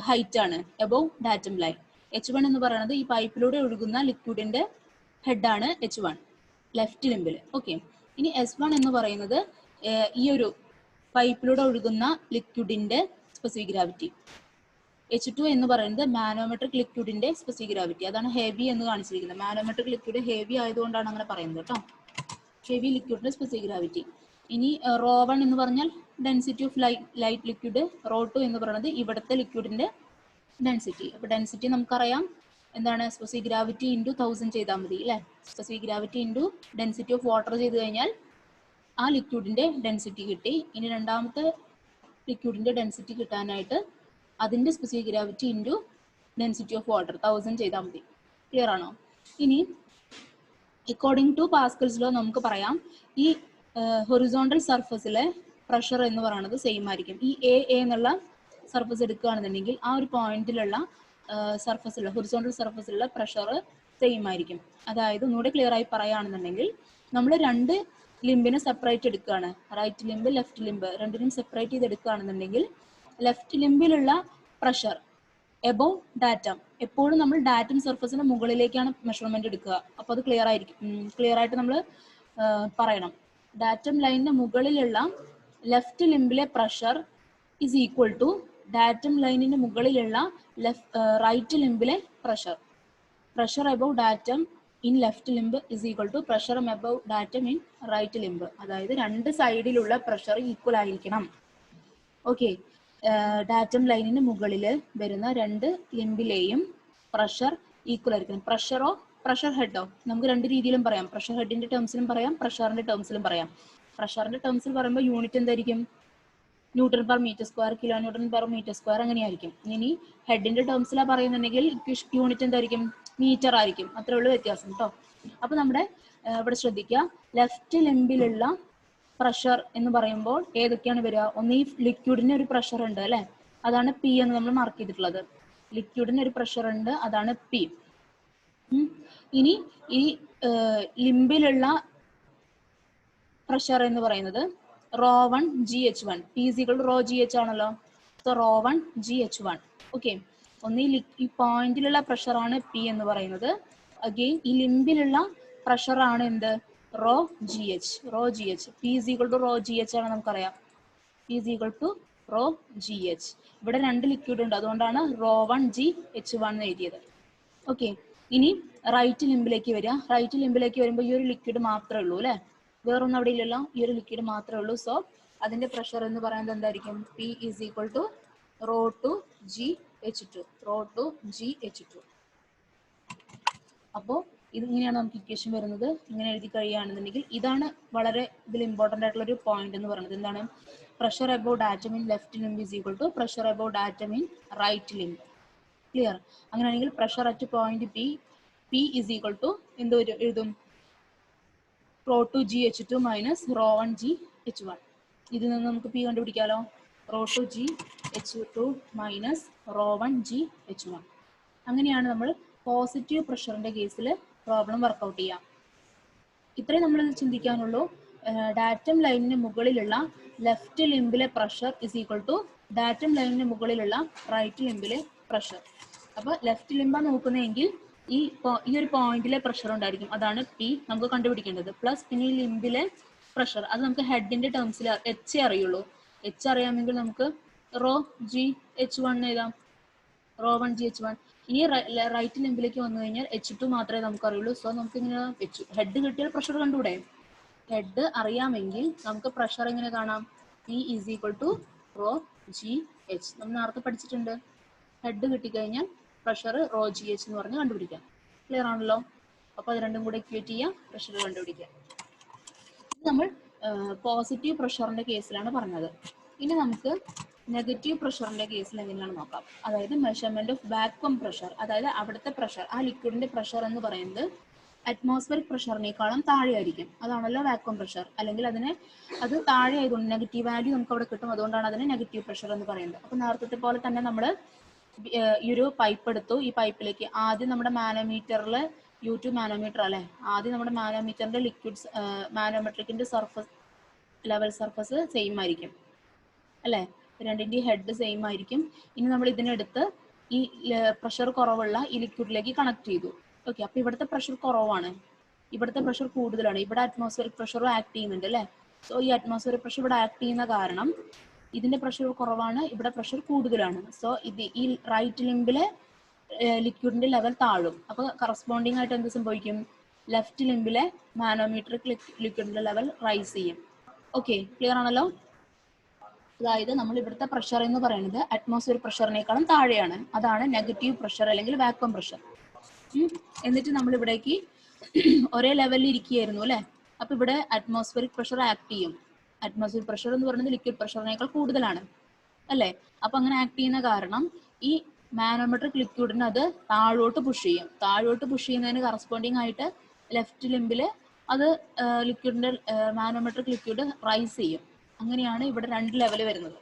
ഹൈറ്റ് ആണ് അബവ് ഡാറ്റം ലൈൻ. H1 എന്ന് പറയുന്നത് ഈ പൈപ്പിലൂടെ ഒഴുകുന്ന ലിക്വിഡിന്റെ ഹെഡാണ് H1 ലെഫ്റ്റ് ലിംബിൽ. ഓക്കെ, ഇനി S1 എന്ന് പറയുന്നത് ഈ ഒരു പൈപ്പിലൂടെ ഒഴുകുന്ന ലിക്വിഡിന്റെ സ്പെസിഫിക് ഗ്രാവിറ്റി. H2 എന്ന് പറയുന്നത് മാനോമെട്രിക് ലിക്വിഡിന്റെ സ്പെസിഫിക് ഗ്രാവിറ്റി. അതാണ് ഹെവി എന്ന് കാണിച്ചിരിക്കുന്നത്. മാനോമെട്രിക് ലിക്വിഡ് ഹെവി ആയതുകൊണ്ടാണ് അങ്ങനെ പറയുന്നത് കേട്ടോ, ഹെവി ലിക്വിഡിന്റെ സ്പെസിഫിക് ഗ്രാവിറ്റി. ഇനി ρ1 എന്ന് പറഞ്ഞാൽ ഡെൻസിറ്റി ഓഫ് ലൈറ്റ് ലിക്വിഡ്, ρ2 എന്ന് പറയുന്നത് ഇവിടുത്തെ ലിക്വിഡിന്റെ ഡെൻസിറ്റി. അപ്പൊ ഡെൻസിറ്റി നമുക്കറിയാം എന്താണ്, സ്പെസിഫിക് ഗ്രാവിറ്റി ഇൻറ്റു 1000 ചെയ്താൽ മതി അല്ലെ. Specific gravity into density of water ചെയ്ത് കഴിഞ്ഞാൽ ആ ലിക്വിഡിന്റെ ഡെൻസിറ്റി കിട്ടി. ഇനി രണ്ടാമത്തെ ലിക്വിഡിന്റെ ഡെൻസിറ്റി കിട്ടാനായിട്ട് അതിന്റെ specific gravity into density of water 1000 ചെയ്താൽ മതി. ക്ലിയർ ആണോ? ഇനി അക്കോർഡിംഗ് ടു പാസ്കൽസ് ലോ നമുക്ക് പറയാം, ഈ ഹൊറിസോണ്ടൽ സർഫസിലെ പ്രഷർ എന്ന് പറയുന്നത് സെയിം ആയിരിക്കും. ഈ എ എന്നുള്ള സർഫസ് എടുക്കുകയാണെന്നുണ്ടെങ്കിൽ ആ ഒരു പോയിന്റിലുള്ള സർഫസിലുള്ള ഹൊറിസോണ്ടൽ സർഫസിലുള്ള പ്രഷർ സെയിം ആയിരിക്കും. അതായത് ഒന്നുകൂടെ ക്ലിയർ ആയി പറയുകയാണെന്നുണ്ടെങ്കിൽ, നമ്മൾ രണ്ട് ലിംബിനെ സെപ്പറേറ്റ് എടുക്കുകയാണ്, റൈറ്റ് ലിംബ് ലെഫ്റ്റ് ലിംബ് രണ്ടിനും സെപ്പറേറ്റ് ചെയ്ത് എടുക്കുകയാണെന്നുണ്ടെങ്കിൽ ലെഫ്റ്റ് ലിംബിലുള്ള പ്രഷർ എബോവ് ഡാറ്റം, എപ്പോഴും നമ്മൾ ഡാറ്റം സർഫസിന് മുകളിലേക്കാണ് മെഷർമെന്റ് എടുക്കുക. അപ്പോൾ അത് ക്ലിയർ ആയിരിക്കും, ക്ലിയർ ആയിട്ട് നമ്മൾ പറയണം. ഡാറ്റം ലൈനിന് മുകളിലുള്ള ലെഫ്റ്റ് ലിംബിലെ pressure is equal to datum ലൈനിന് മുകളിലുള്ള റൈറ്റ് ലിംബിലെ pressure. Pressure above datum in left limb is equal to pressure above datum in right limb. അതായത് രണ്ട് സൈഡിലുള്ള പ്രഷർ ഈക്വൽ ആയിരിക്കണം. ഓക്കെ, ഡാറ്റം ലൈനിന് മുകളിൽ വരുന്ന രണ്ട് ലിംബിലെയും പ്രഷർ ഈക്വൽ ആയിരിക്കണം. പ്രഷറോ പ്രഷർ ഹെഡോ നമുക്ക് രണ്ട് രീതിയിലും പറയാം. പ്രഷർ ഹെഡിന്റെ ടേംസിലും പറയാം, പ്രഷറിന്റെ ടേംസിലും പറയാം. പ്രഷറിന്റെ ടേംസിൽ പറയുമ്പോൾ യൂണിറ്റ് എന്തായിരിക്കും? Newton per metre square, kilo newton per metre square അങ്ങനെയായിരിക്കും. ഇനി ഹെഡിന്റെ ടേംസിലാണ് പറയുന്നുണ്ടെങ്കിൽ യൂണിറ്റ് എന്തായിരിക്കും? മീറ്റർ ആയിരിക്കും. അത്രേ ഉള്ളൂ വ്യത്യാസം കേട്ടോ. അപ്പൊ നമ്മുടെ ഇവിടെ ശ്രദ്ധിക്കുക, ലെഫ്റ്റ് ലിംബിലുള്ള പ്രഷർ എന്ന് പറയുമ്പോൾ ഏതൊക്കെയാണ് വരിക? ഒന്ന് ഈ ലിക്വിഡിന് ഒരു പ്രഷർ ഉണ്ട് അല്ലെ, അതാണ് പി എന്ന് നമ്മൾ മാർക്ക് ചെയ്തിട്ടുള്ളത്. ലിക്വിഡിന് ഒരു പ്രഷർ ഉണ്ട്, അതാണ് പി. ഇനി ഈ ലിംബിലുള്ള പ്രഷർ എന്ന് പറയുന്നത് ρ1 GH1, P is equal to ρ GH ആണല്ലോ. So ρ1 GH1. ഓക്കെ, ഒന്ന് ഈ പോയിന്റിലുള്ള പ്രഷറാണ് പി എന്ന് പറയുന്നത്. അഗെയിൻ ഈ ലിംബിലുള്ള പ്രഷറാണ് എന്ത്? ρ GH. P is equal to ρ GH ആണ് നമുക്കറിയാം. P is equal to ρ GH. ഇവിടെ രണ്ട് ലിക്വിഡ് ഉണ്ട്, അതുകൊണ്ടാണ് ρ1 GH1 എന്ന് എഴുതിയത്. ഓക്കെ, ഇനി റൈറ്റ് ലിംബിലേക്ക് വരിക. റൈറ്റ് ലിംബിലേക്ക് വരുമ്പോൾ ഈ ഒരു ലിക്വിഡ് മാത്രമേ ഉള്ളൂ അല്ലെ, വേറൊന്നും അവിടെ ഇല്ലല്ലോ, ഈ ഒരു ലിക്വിഡ് മാത്രമേ ഉള്ളൂ. സോ അതിന്റെ പ്രഷർ എന്ന് പറയുന്നത് എന്തായിരിക്കും? P is equal to ρ2 GH2. ρ2 GH2. അപ്പോൾ ഇതിങ്ങനെയാണ് നമുക്ക് ഇക്വേഷൻ വരുന്നത്. ഇങ്ങനെ എഴുതി കഴിയുകയാണെന്നുണ്ടെങ്കിൽ ഇതാണ് വളരെ ഇതിൽ ഇമ്പോർട്ടൻ്റ് ആയിട്ടുള്ള ഒരു പോയിന്റ് എന്ന് പറയുന്നത്. എന്താണ്? Pressure above datum in left limb is equal to pressure above datum in right limb. Clear? അങ്ങനെയാണെങ്കിൽ pressure at point P is equal to എന്ത് എഴുതും? ρ2 GH2 മൈനസ് ρ1 GH1. ഇതിൽ നിന്ന് നമുക്ക് P കണ്ടുപിടിക്കാലോ. ρ2 GH2 minus ρ1 GH1. അങ്ങനെയാണ് നമ്മൾ പോസിറ്റീവ് പ്രഷറിന്റെ കേസിൽ പ്രോബ്ലം വർക്കൗട്ട് ചെയ്യാം. ഇത്രയും നമ്മൾ ചിന്തിക്കാനുള്ളൂ. ഡാറ്റം ലൈനിന് മുകളിലുള്ള ലെഫ്റ്റ് ലിംബിലെ pressure is equal to datum ലൈനിന് മുകളിലുള്ള റൈറ്റ് ലിംബിലെ പ്രഷർ. അപ്പൊ ലെഫ്റ്റ് ലിംബ നോക്കുന്നതെങ്കിൽ ഈ ഒരു പോയിന്റിലെ പ്രഷർ ഉണ്ടായിരിക്കും, അതാണ് പി നമുക്ക് കണ്ടുപിടിക്കേണ്ടത്. പ്ലസ് പിന്നെ ഈ ലിംബിലെ പ്രഷർ, അത് നമുക്ക് ഹെഡിന്റെ ടേംസിൽ എച്ച് അറിയുള്ളൂ. എച്ച് അറിയാമെങ്കിൽ നമുക്ക് റോ GH1 എഴുതാം, ρ1 GH1. ഇനി റൈറ്റ് ലിംബിലേക്ക് വന്നു കഴിഞ്ഞാൽ H2 മാത്രമേ നമുക്ക് അറിയുള്ളൂ. സോ നമുക്ക് ഇങ്ങനെ വെച്ചു, ഹെഡ് കിട്ടിയാൽ പ്രഷർ കണ്ടുകൂടെ? ഹെഡ് അറിയാമെങ്കിൽ നമുക്ക് പ്രഷർ എങ്ങനെ കാണാം? P is equal to ρ GH. നമ്മൾ നേരത്തെ പഠിച്ചിട്ടുണ്ട്. ഹെഡ് കിട്ടിക്കഴിഞ്ഞാൽ പ്രഷർ ρ GH എന്ന് പറഞ്ഞ് കണ്ടുപിടിക്കാം. ക്ലിയർ ആണല്ലോ? അപ്പൊ അത് രണ്ടും കൂടെ ഇക്വേറ്റ് ചെയ്യാം, പ്രഷർ കണ്ടുപിടിക്കാം. ഇത് നമ്മൾ പോസിറ്റീവ് പ്രഷറിന്റെ കേസിലാണ് പറഞ്ഞത്. ഇനി നമുക്ക് നെഗറ്റീവ് പ്രഷറിന്റെ കേസിൽ എങ്ങനെയാണ് നോക്കാം. അതായത് മെഷർമെന്റ് ഓഫ് വാക്വം പ്രഷർ, അതായത് അവിടുത്തെ പ്രഷർ, ആ ലിക്വിഡിന്റെ പ്രഷർ എന്ന് പറയുന്നത് അറ്റ്മോസ്ഫിയറിക് പ്രഷറിനേക്കാളും താഴെയായിരിക്കും. അതാണല്ലോ വാക്വം പ്രഷർ. അല്ലെങ്കിൽ അത് താഴെ ആയതുകൊണ്ട് നെഗറ്റീവ് വാല്യൂ നമുക്ക് അവിടെ കിട്ടും, അതുകൊണ്ടാണ് അതിനെ നെഗറ്റീവ് പ്രഷർ എന്ന് പറയുന്നത്. അപ്പൊ നേരത്തെ പോലെ തന്നെ നമ്മൾ ഈ ഒരു പൈപ്പ് എടുത്തു. ഈ പൈപ്പിലേക്ക് ആദ്യം നമ്മുടെ മാനോമീറ്ററിൽ U2 മാനോമീറ്റർ അല്ലെ, ആദ്യം നമ്മുടെ മാനോമീറ്ററിന്റെ ലിക്വിഡ്സ് മാനോമെട്രിക്കിന്റെ സർഫസ് ലെവൽ സർഫസ് സെയിം ആയിരിക്കും അല്ലെ, രണ്ടിന്റെ ഹെഡ് സെയിം ആയിരിക്കും. ഇനി നമ്മൾ ഇതിനെടുത്ത് ഈ പ്രഷർ കുറവുള്ള ഈ ലിക്വിഡിലേക്ക് കണക്ട് ചെയ്തു. ഓക്കെ, അപ്പൊ ഇവിടുത്തെ പ്രഷർ കുറവാണ്, ഇവിടുത്തെ പ്രഷർ കൂടുതലാണ്. ഇവിടെ അറ്റ്മോസ്ഫിയറിക് പ്രഷർ ആക്ട് ചെയ്യുന്നുണ്ട് അല്ലെ. സോ ഈ അറ്റ്മോസ്ഫിയറിക് പ്രഷർ ഇവിടെ ആക്ട് ചെയ്യുന്ന കാരണം ഇതിന്റെ പ്രഷർ കുറവാണ്, ഇവിടെ പ്രഷർ കൂടുതലാണ്. സോ ഈ റൈറ്റ് ലിംബിലെ ലിക്വിഡിന്റെ ലെവൽ താഴും. അപ്പൊ കറസ്പോണ്ടിങ് ആയിട്ട് എന്ത് സംഭവിക്കും? ലെഫ്റ്റ് ലിംബിലെ മാനോമീട്രിക് ലിക്വിഡിന്റെ ലെവൽ റൈസ് ചെയ്യും. ഓക്കെ, ക്ലിയർ ആണല്ലോ? അതായത് നമ്മൾ ഇവിടുത്തെ പ്രഷർ എന്ന് പറയുന്നത് അറ്റ്മോസ്ഫിയർ പ്രഷറിനേക്കാളും താഴെയാണ്, അതാണ് നെഗറ്റീവ് പ്രഷർ അല്ലെങ്കിൽ വാക്വം പ്രഷർ. എന്നിട്ട് നമ്മൾ ഇവിടേക്ക് ഒരേ ലെവലിൽ ഇരിക്കുകയായിരുന്നു അല്ലെ. അപ്പൊ ഇവിടെ അറ്റ്മോസ്ഫിയറിക് പ്രഷർ ആക്ട് ചെയ്യും. അറ്റ്മോസ്ഫിയർ പ്രഷർ എന്ന് പറയുന്നത് ലിക്വിഡ് പ്രഷറിനേക്കാൾ കൂടുതലാണ് അല്ലെ. അപ്പൊ അങ്ങനെ ആക്ട് ചെയ്യുന്ന കാരണം ഈ മാനോമെട്രിക് ലിക്വിഡിന് അത് താഴോട്ട് പുഷ് ചെയ്യും. താഴോട്ട് പുഷ് ചെയ്യുന്നതിന് കറസ്പോണ്ടിങ് ആയിട്ട് ലെഫ്റ്റ് ലിംബില് അത് ലിക്വിഡിന്റെ മാനോമെട്രിക് ലിക്വിഡ് റൈസ് ചെയ്യും. അങ്ങനെയാണ് ഇവിടെ രണ്ട് ലെവൽ വരുന്നത്.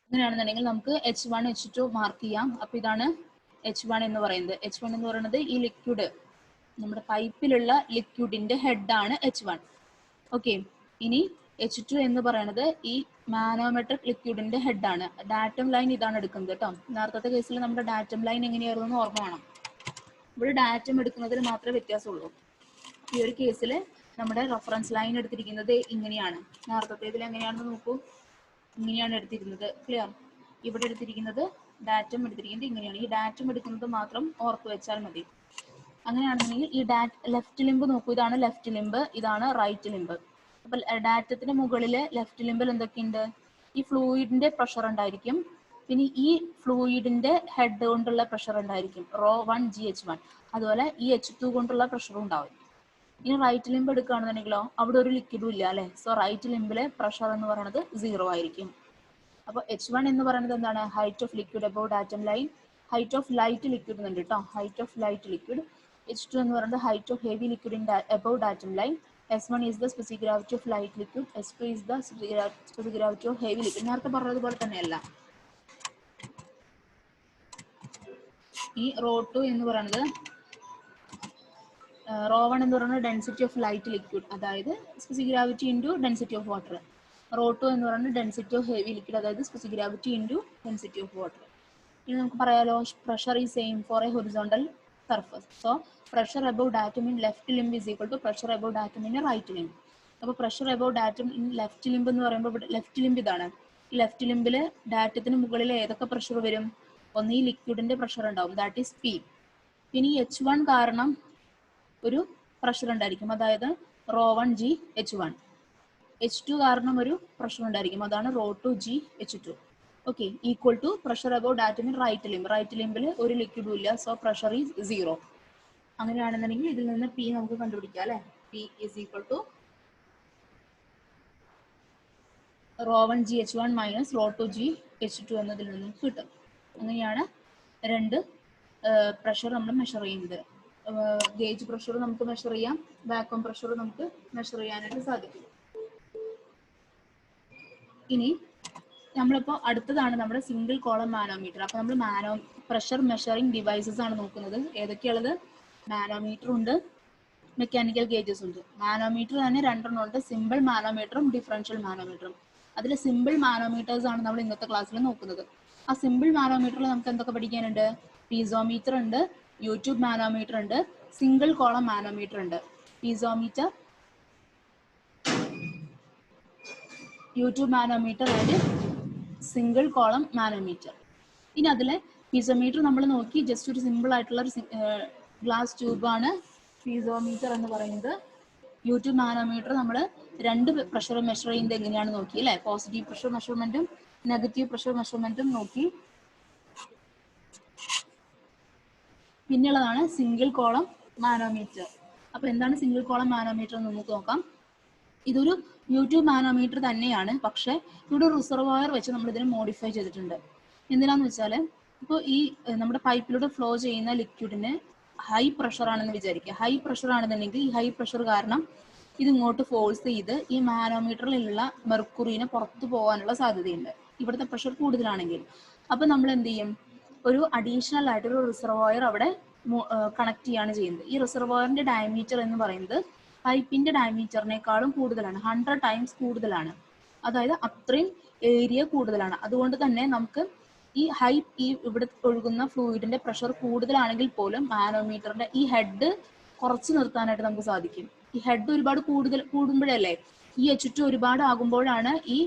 അങ്ങനെയാണെന്നുണ്ടെങ്കിൽ നമുക്ക് H1 H2 മാർക്ക് ചെയ്യാം. അപ്പൊ ഇതാണ് H1 എന്ന് പറയുന്നത്. H1 എന്ന് പറയുന്നത് ഈ ലിക്വിഡ്, നമ്മുടെ പൈപ്പിലുള്ള ലിക്വിഡിന്റെ ഹെഡാണ് H1. ഓക്കെ, ഇനി H2 എന്ന് പറയുന്നത് ഈ മാനോമെട്രിക് ലിക്വിഡിന്റെ ഹെഡാണ്. ഡാറ്റം ലൈൻ ഇതാണ് എടുക്കുന്നത് കേട്ടോ. നേരത്തെ കേസിൽ നമ്മുടെ ഡാറ്റം ലൈൻ എങ്ങനെയായിരുന്നു ഓർമ്മ വേണം. ഇവിടെ ഡാറ്റം എടുക്കുന്നതിൽ മാത്രമേ വ്യത്യാസമുള്ളൂ. ഈ ഒരു കേസിൽ നമ്മുടെ റെഫറൻസ് ലൈൻ എടുത്തിരിക്കുന്നത് ഇങ്ങനെയാണ്. നേരത്തെ ഇതിൽ എങ്ങനെയാണെന്ന് നോക്കൂ, ഇങ്ങനെയാണ് എടുത്തിരുന്നത്. ക്ലിയർ? ഇവിടെ എടുത്തിരിക്കുന്നത് ഡാറ്റം എടുത്തിരിക്കുന്നത് ഇങ്ങനെയാണ്. ഈ ഡാറ്റം എടുക്കുന്നത് മാത്രം ഓർത്ത് വെച്ചാൽ മതി. അങ്ങനെയാണെന്നുണ്ടെങ്കിൽ ഈ ലെഫ്റ്റ് ലിംബ് നോക്കൂ, ഇതാണ് ലെഫ്റ്റ് ലിംബ്, ഇതാണ് റൈറ്റ് ലിംബ്. അപ്പൊ ഡാറ്റത്തിന് മുകളില് ലെഫ്റ്റ് ലിംബിൽ എന്തൊക്കെയുണ്ട്? ഈ ഫ്ലൂയിഡിന്റെ പ്രഷർ ഉണ്ടായിരിക്കും, പിന്നെ ഈ ഫ്ലൂയിഡിന്റെ ഹെഡ് കൊണ്ടുള്ള പ്രഷർ ഉണ്ടായിരിക്കും റോ 1 GH1. അതുപോലെ ഈ H2 കൊണ്ടുള്ള പ്രഷറും ഉണ്ടാവും. ഇനി റൈറ്റ് ലിംബ് എടുക്കുകയാണെന്നുണ്ടെങ്കിലോ അവിടെ ഒരു ലിക്വിഡും ഇല്ല അല്ലെ. സോ റൈറ്റ് ലിംബിലെ പ്രഷർ എന്ന് പറയുന്നത് 0 ആയിരിക്കും. അപ്പോൾ H1 എന്ന് പറയുന്നത് എന്താണ്? Height of liquid about atom line. Height of light liquid എന്നുണ്ട് കേട്ടോ, height of light liquid. H2 എന്ന് പറയുന്നത് height of heavy liquid in about atom line. S1 is the specific gravity of light liquid. S2 is the specific gravity of heavy liquid. നേരത്തെ പറഞ്ഞതുപോലെ തന്നെയല്ല. ഈ റോ 2 എന്ന് പറയുന്നത് റോ 1 എന്ന് പറയുന്നത് ഡെൻസിറ്റി ഓഫ് ലൈറ്റ് ലിക്വിഡ്, അതായത് specific gravity into density of water. Rho 2 എന്ന് പറയുന്നത് ഡെൻസിറ്റി ഓഫ് ഹെവി ലിക്വിഡ്, അതായത് specific gravity into density of water. ഇനി നമുക്ക് പറയാലോ pressure is same for a horizontal surface. So pressure above datum in left limb is equal to pressure above datum in right limb. അപ്പോൾ pressure above datum in left limb എന്ന് പറയുമ്പോൾ ലെഫ്റ്റ് ലിംബ് ഇതാണ്. ഈ ലെഫ്റ്റ് ലിംബിൽ ഡാറ്റത്തിന് മുകളിൽ ഏതൊക്കെ പ്രഷർ വരും? ഒന്ന് ഈ ലിക്വിഡിന്റെ പ്രഷർ ഉണ്ടാവും, ദാറ്റ് ഈസ് പി. പിന്നെ ഈ H1 കാരണം ഒരു പ്രഷർ ഉണ്ടായിരിക്കും, അതായത് റോ 1 GH1. H2 കാരണം ഒരു പ്രഷർ ഉണ്ടായിരിക്കും, അതാണ് rho 2 GH2. Okay, equal to pressure above datum in right limb. Right ലിംബിൽ ഒരു ലിക്വിഡും ഇല്ല, സോ പ്രഷർ ഈസ് 0. അങ്ങനെയാണെന്നുണ്ടെങ്കിൽ ഇതിൽ നിന്ന് പി നമുക്ക് കണ്ടുപിടിക്കാം അല്ലെ. P is equal to rho 1 GH1 minus rho 2 GH2 എന്നതിൽ നിന്നും കിട്ടും. അങ്ങനെയാണ് രണ്ട് പ്രഷർ നമ്മൾ മെഷർ ചെയ്യുന്നത്. ഗേജ് പ്രഷർ നമുക്ക് മെഷർ ചെയ്യാം, വാക്വം പ്രഷർ നമുക്ക് മെഷർ ചെയ്യാനായിട്ട് സാധിക്കും. ഇനി നമ്മളിപ്പോൾ അടുത്തതാണ് നമ്മുടെ സിംഗിൾ കോളം മാനോമീറ്റർ. അപ്പോൾ നമ്മൾ പ്രഷർ മെഷറിംഗ് ഡിവൈസസ് ആണ് നോക്കുന്നത്. ഏതൊക്കെയുള്ളത്? മാനോമീറ്റർ ഉണ്ട്, മെക്കാനിക്കൽ ഗേജസ് ഉണ്ട്. മാനോമീറ്റർ തന്നെ രണ്ടെണ്ണം ഉണ്ട്, സിമ്പിൾ മാനോമീറ്ററും ഡിഫറൻഷ്യൽ മാനോമീറ്ററും. അതിൽ സിമ്പിൾ മാനോമീറ്റേഴ്സ് ആണ് നമ്മൾ ഇന്നത്തെ ക്ലാസ്സിൽ നോക്കുന്നത്. ആ സിമ്പിൾ മാനോമീറ്ററിൽ നമുക്ക് എന്തൊക്കെ പഠിക്കാനുണ്ട്? പീസോമീറ്റർ ഉണ്ട്, യൂട്യൂബ് മാനോമീറ്റർ ഉണ്ട്, സിംഗിൾ കോളം മാനോമീറ്റർ ഉണ്ട്. Piezometer, U tube manometer and single column manometer. ഇനി അതിലെ പീസോമീറ്റർ നമ്മൾ നോക്കി, ജസ്റ്റ് ഒരു സിമ്പിൾ ആയിട്ടുള്ള ഒരു ഗ്ലാസ് ട്യൂബാണ് പീസോമീറ്റർ എന്ന് പറയുന്നത്. യൂട്യൂബ് മാനോമീറ്റർ നമ്മൾ രണ്ട് പ്രഷർ മെഷർ ചെയ്യുന്നത് എങ്ങനെയാണ് നോക്കി അല്ലെ. പോസിറ്റീവ് പ്രഷർ മെഷർമെന്റും നെഗറ്റീവ് പ്രഷർ മെഷർമെന്റും നോക്കി. പിന്നെയുള്ളതാണ് സിംഗിൾ കോളം മാനോമീറ്റർ. അപ്പൊ എന്താണ് സിംഗിൾ കോളം മാനോമീറ്റർ എന്ന് നമുക്ക് നോക്കാം. ഇതൊരു യൂട്യൂബ് മാനോമീറ്റർ തന്നെയാണ്, പക്ഷെ ഇവിടെ റിസർവോയർ വെച്ച് നമ്മൾ ഇതിനെ മോഡിഫൈ ചെയ്തിട്ടുണ്ട്. എന്തിനാന്ന് വെച്ചാൽ ഇപ്പോൾ ഈ നമ്മുടെ പൈപ്പിലൂടെ ഫ്ലോ ചെയ്യുന്ന ലിക്വിഡിന് ഹൈ പ്രഷർ ആണെന്ന് വിചാരിക്കുക. ഹൈ പ്രഷർ ആണെന്നുണ്ടെങ്കിൽ ഈ ഹൈ പ്രഷർ കാരണം ഇത് ഇങ്ങോട്ട് ഫോഴ്സ് ചെയ്ത് ഈ മാനോമീറ്ററിലുള്ള മെർക്കുറിനെ പുറത്തു പോകാനുള്ള സാധ്യതയുണ്ട്, ഇവിടുത്തെ പ്രഷർ കൂടുതലാണെങ്കിൽ. അപ്പൊ നമ്മൾ എന്ത് ചെയ്യും? ഒരു അഡീഷണൽ ആയിട്ട് ഒരു റിസർവോയർ അവിടെ കണക്ട് ചെയ്യാണ് ചെയ്യുന്നത്. ഈ റിസർവോയറിന്റെ ഡയമീറ്റർ എന്ന് പറയുന്നത് പൈപ്പിന്റെ ഡയമീറ്ററിനേക്കാളും കൂടുതലാണ്, 100 ടൈംസ് കൂടുതലാണ്. അതായത് അത്രയും ഏരിയ കൂടുതലാണ്. അതുകൊണ്ട് തന്നെ നമുക്ക് ഈ ഇവിടെ ഒഴുകുന്ന ഫ്ലൂയിഡിന്റെ പ്രഷർ കൂടുതലാണെങ്കിൽ പോലും മാനോമീറ്ററിന്റെ ഈ ഹെഡ് കുറച്ച് നിർത്താനായിട്ട് നമുക്ക് സാധിക്കും. ഈ ഹെഡ് ഒരുപാട് കൂടുമ്പോഴല്ലേ ഈ H2 ഒരുപാട് ആകുമ്പോഴാണ് ഈ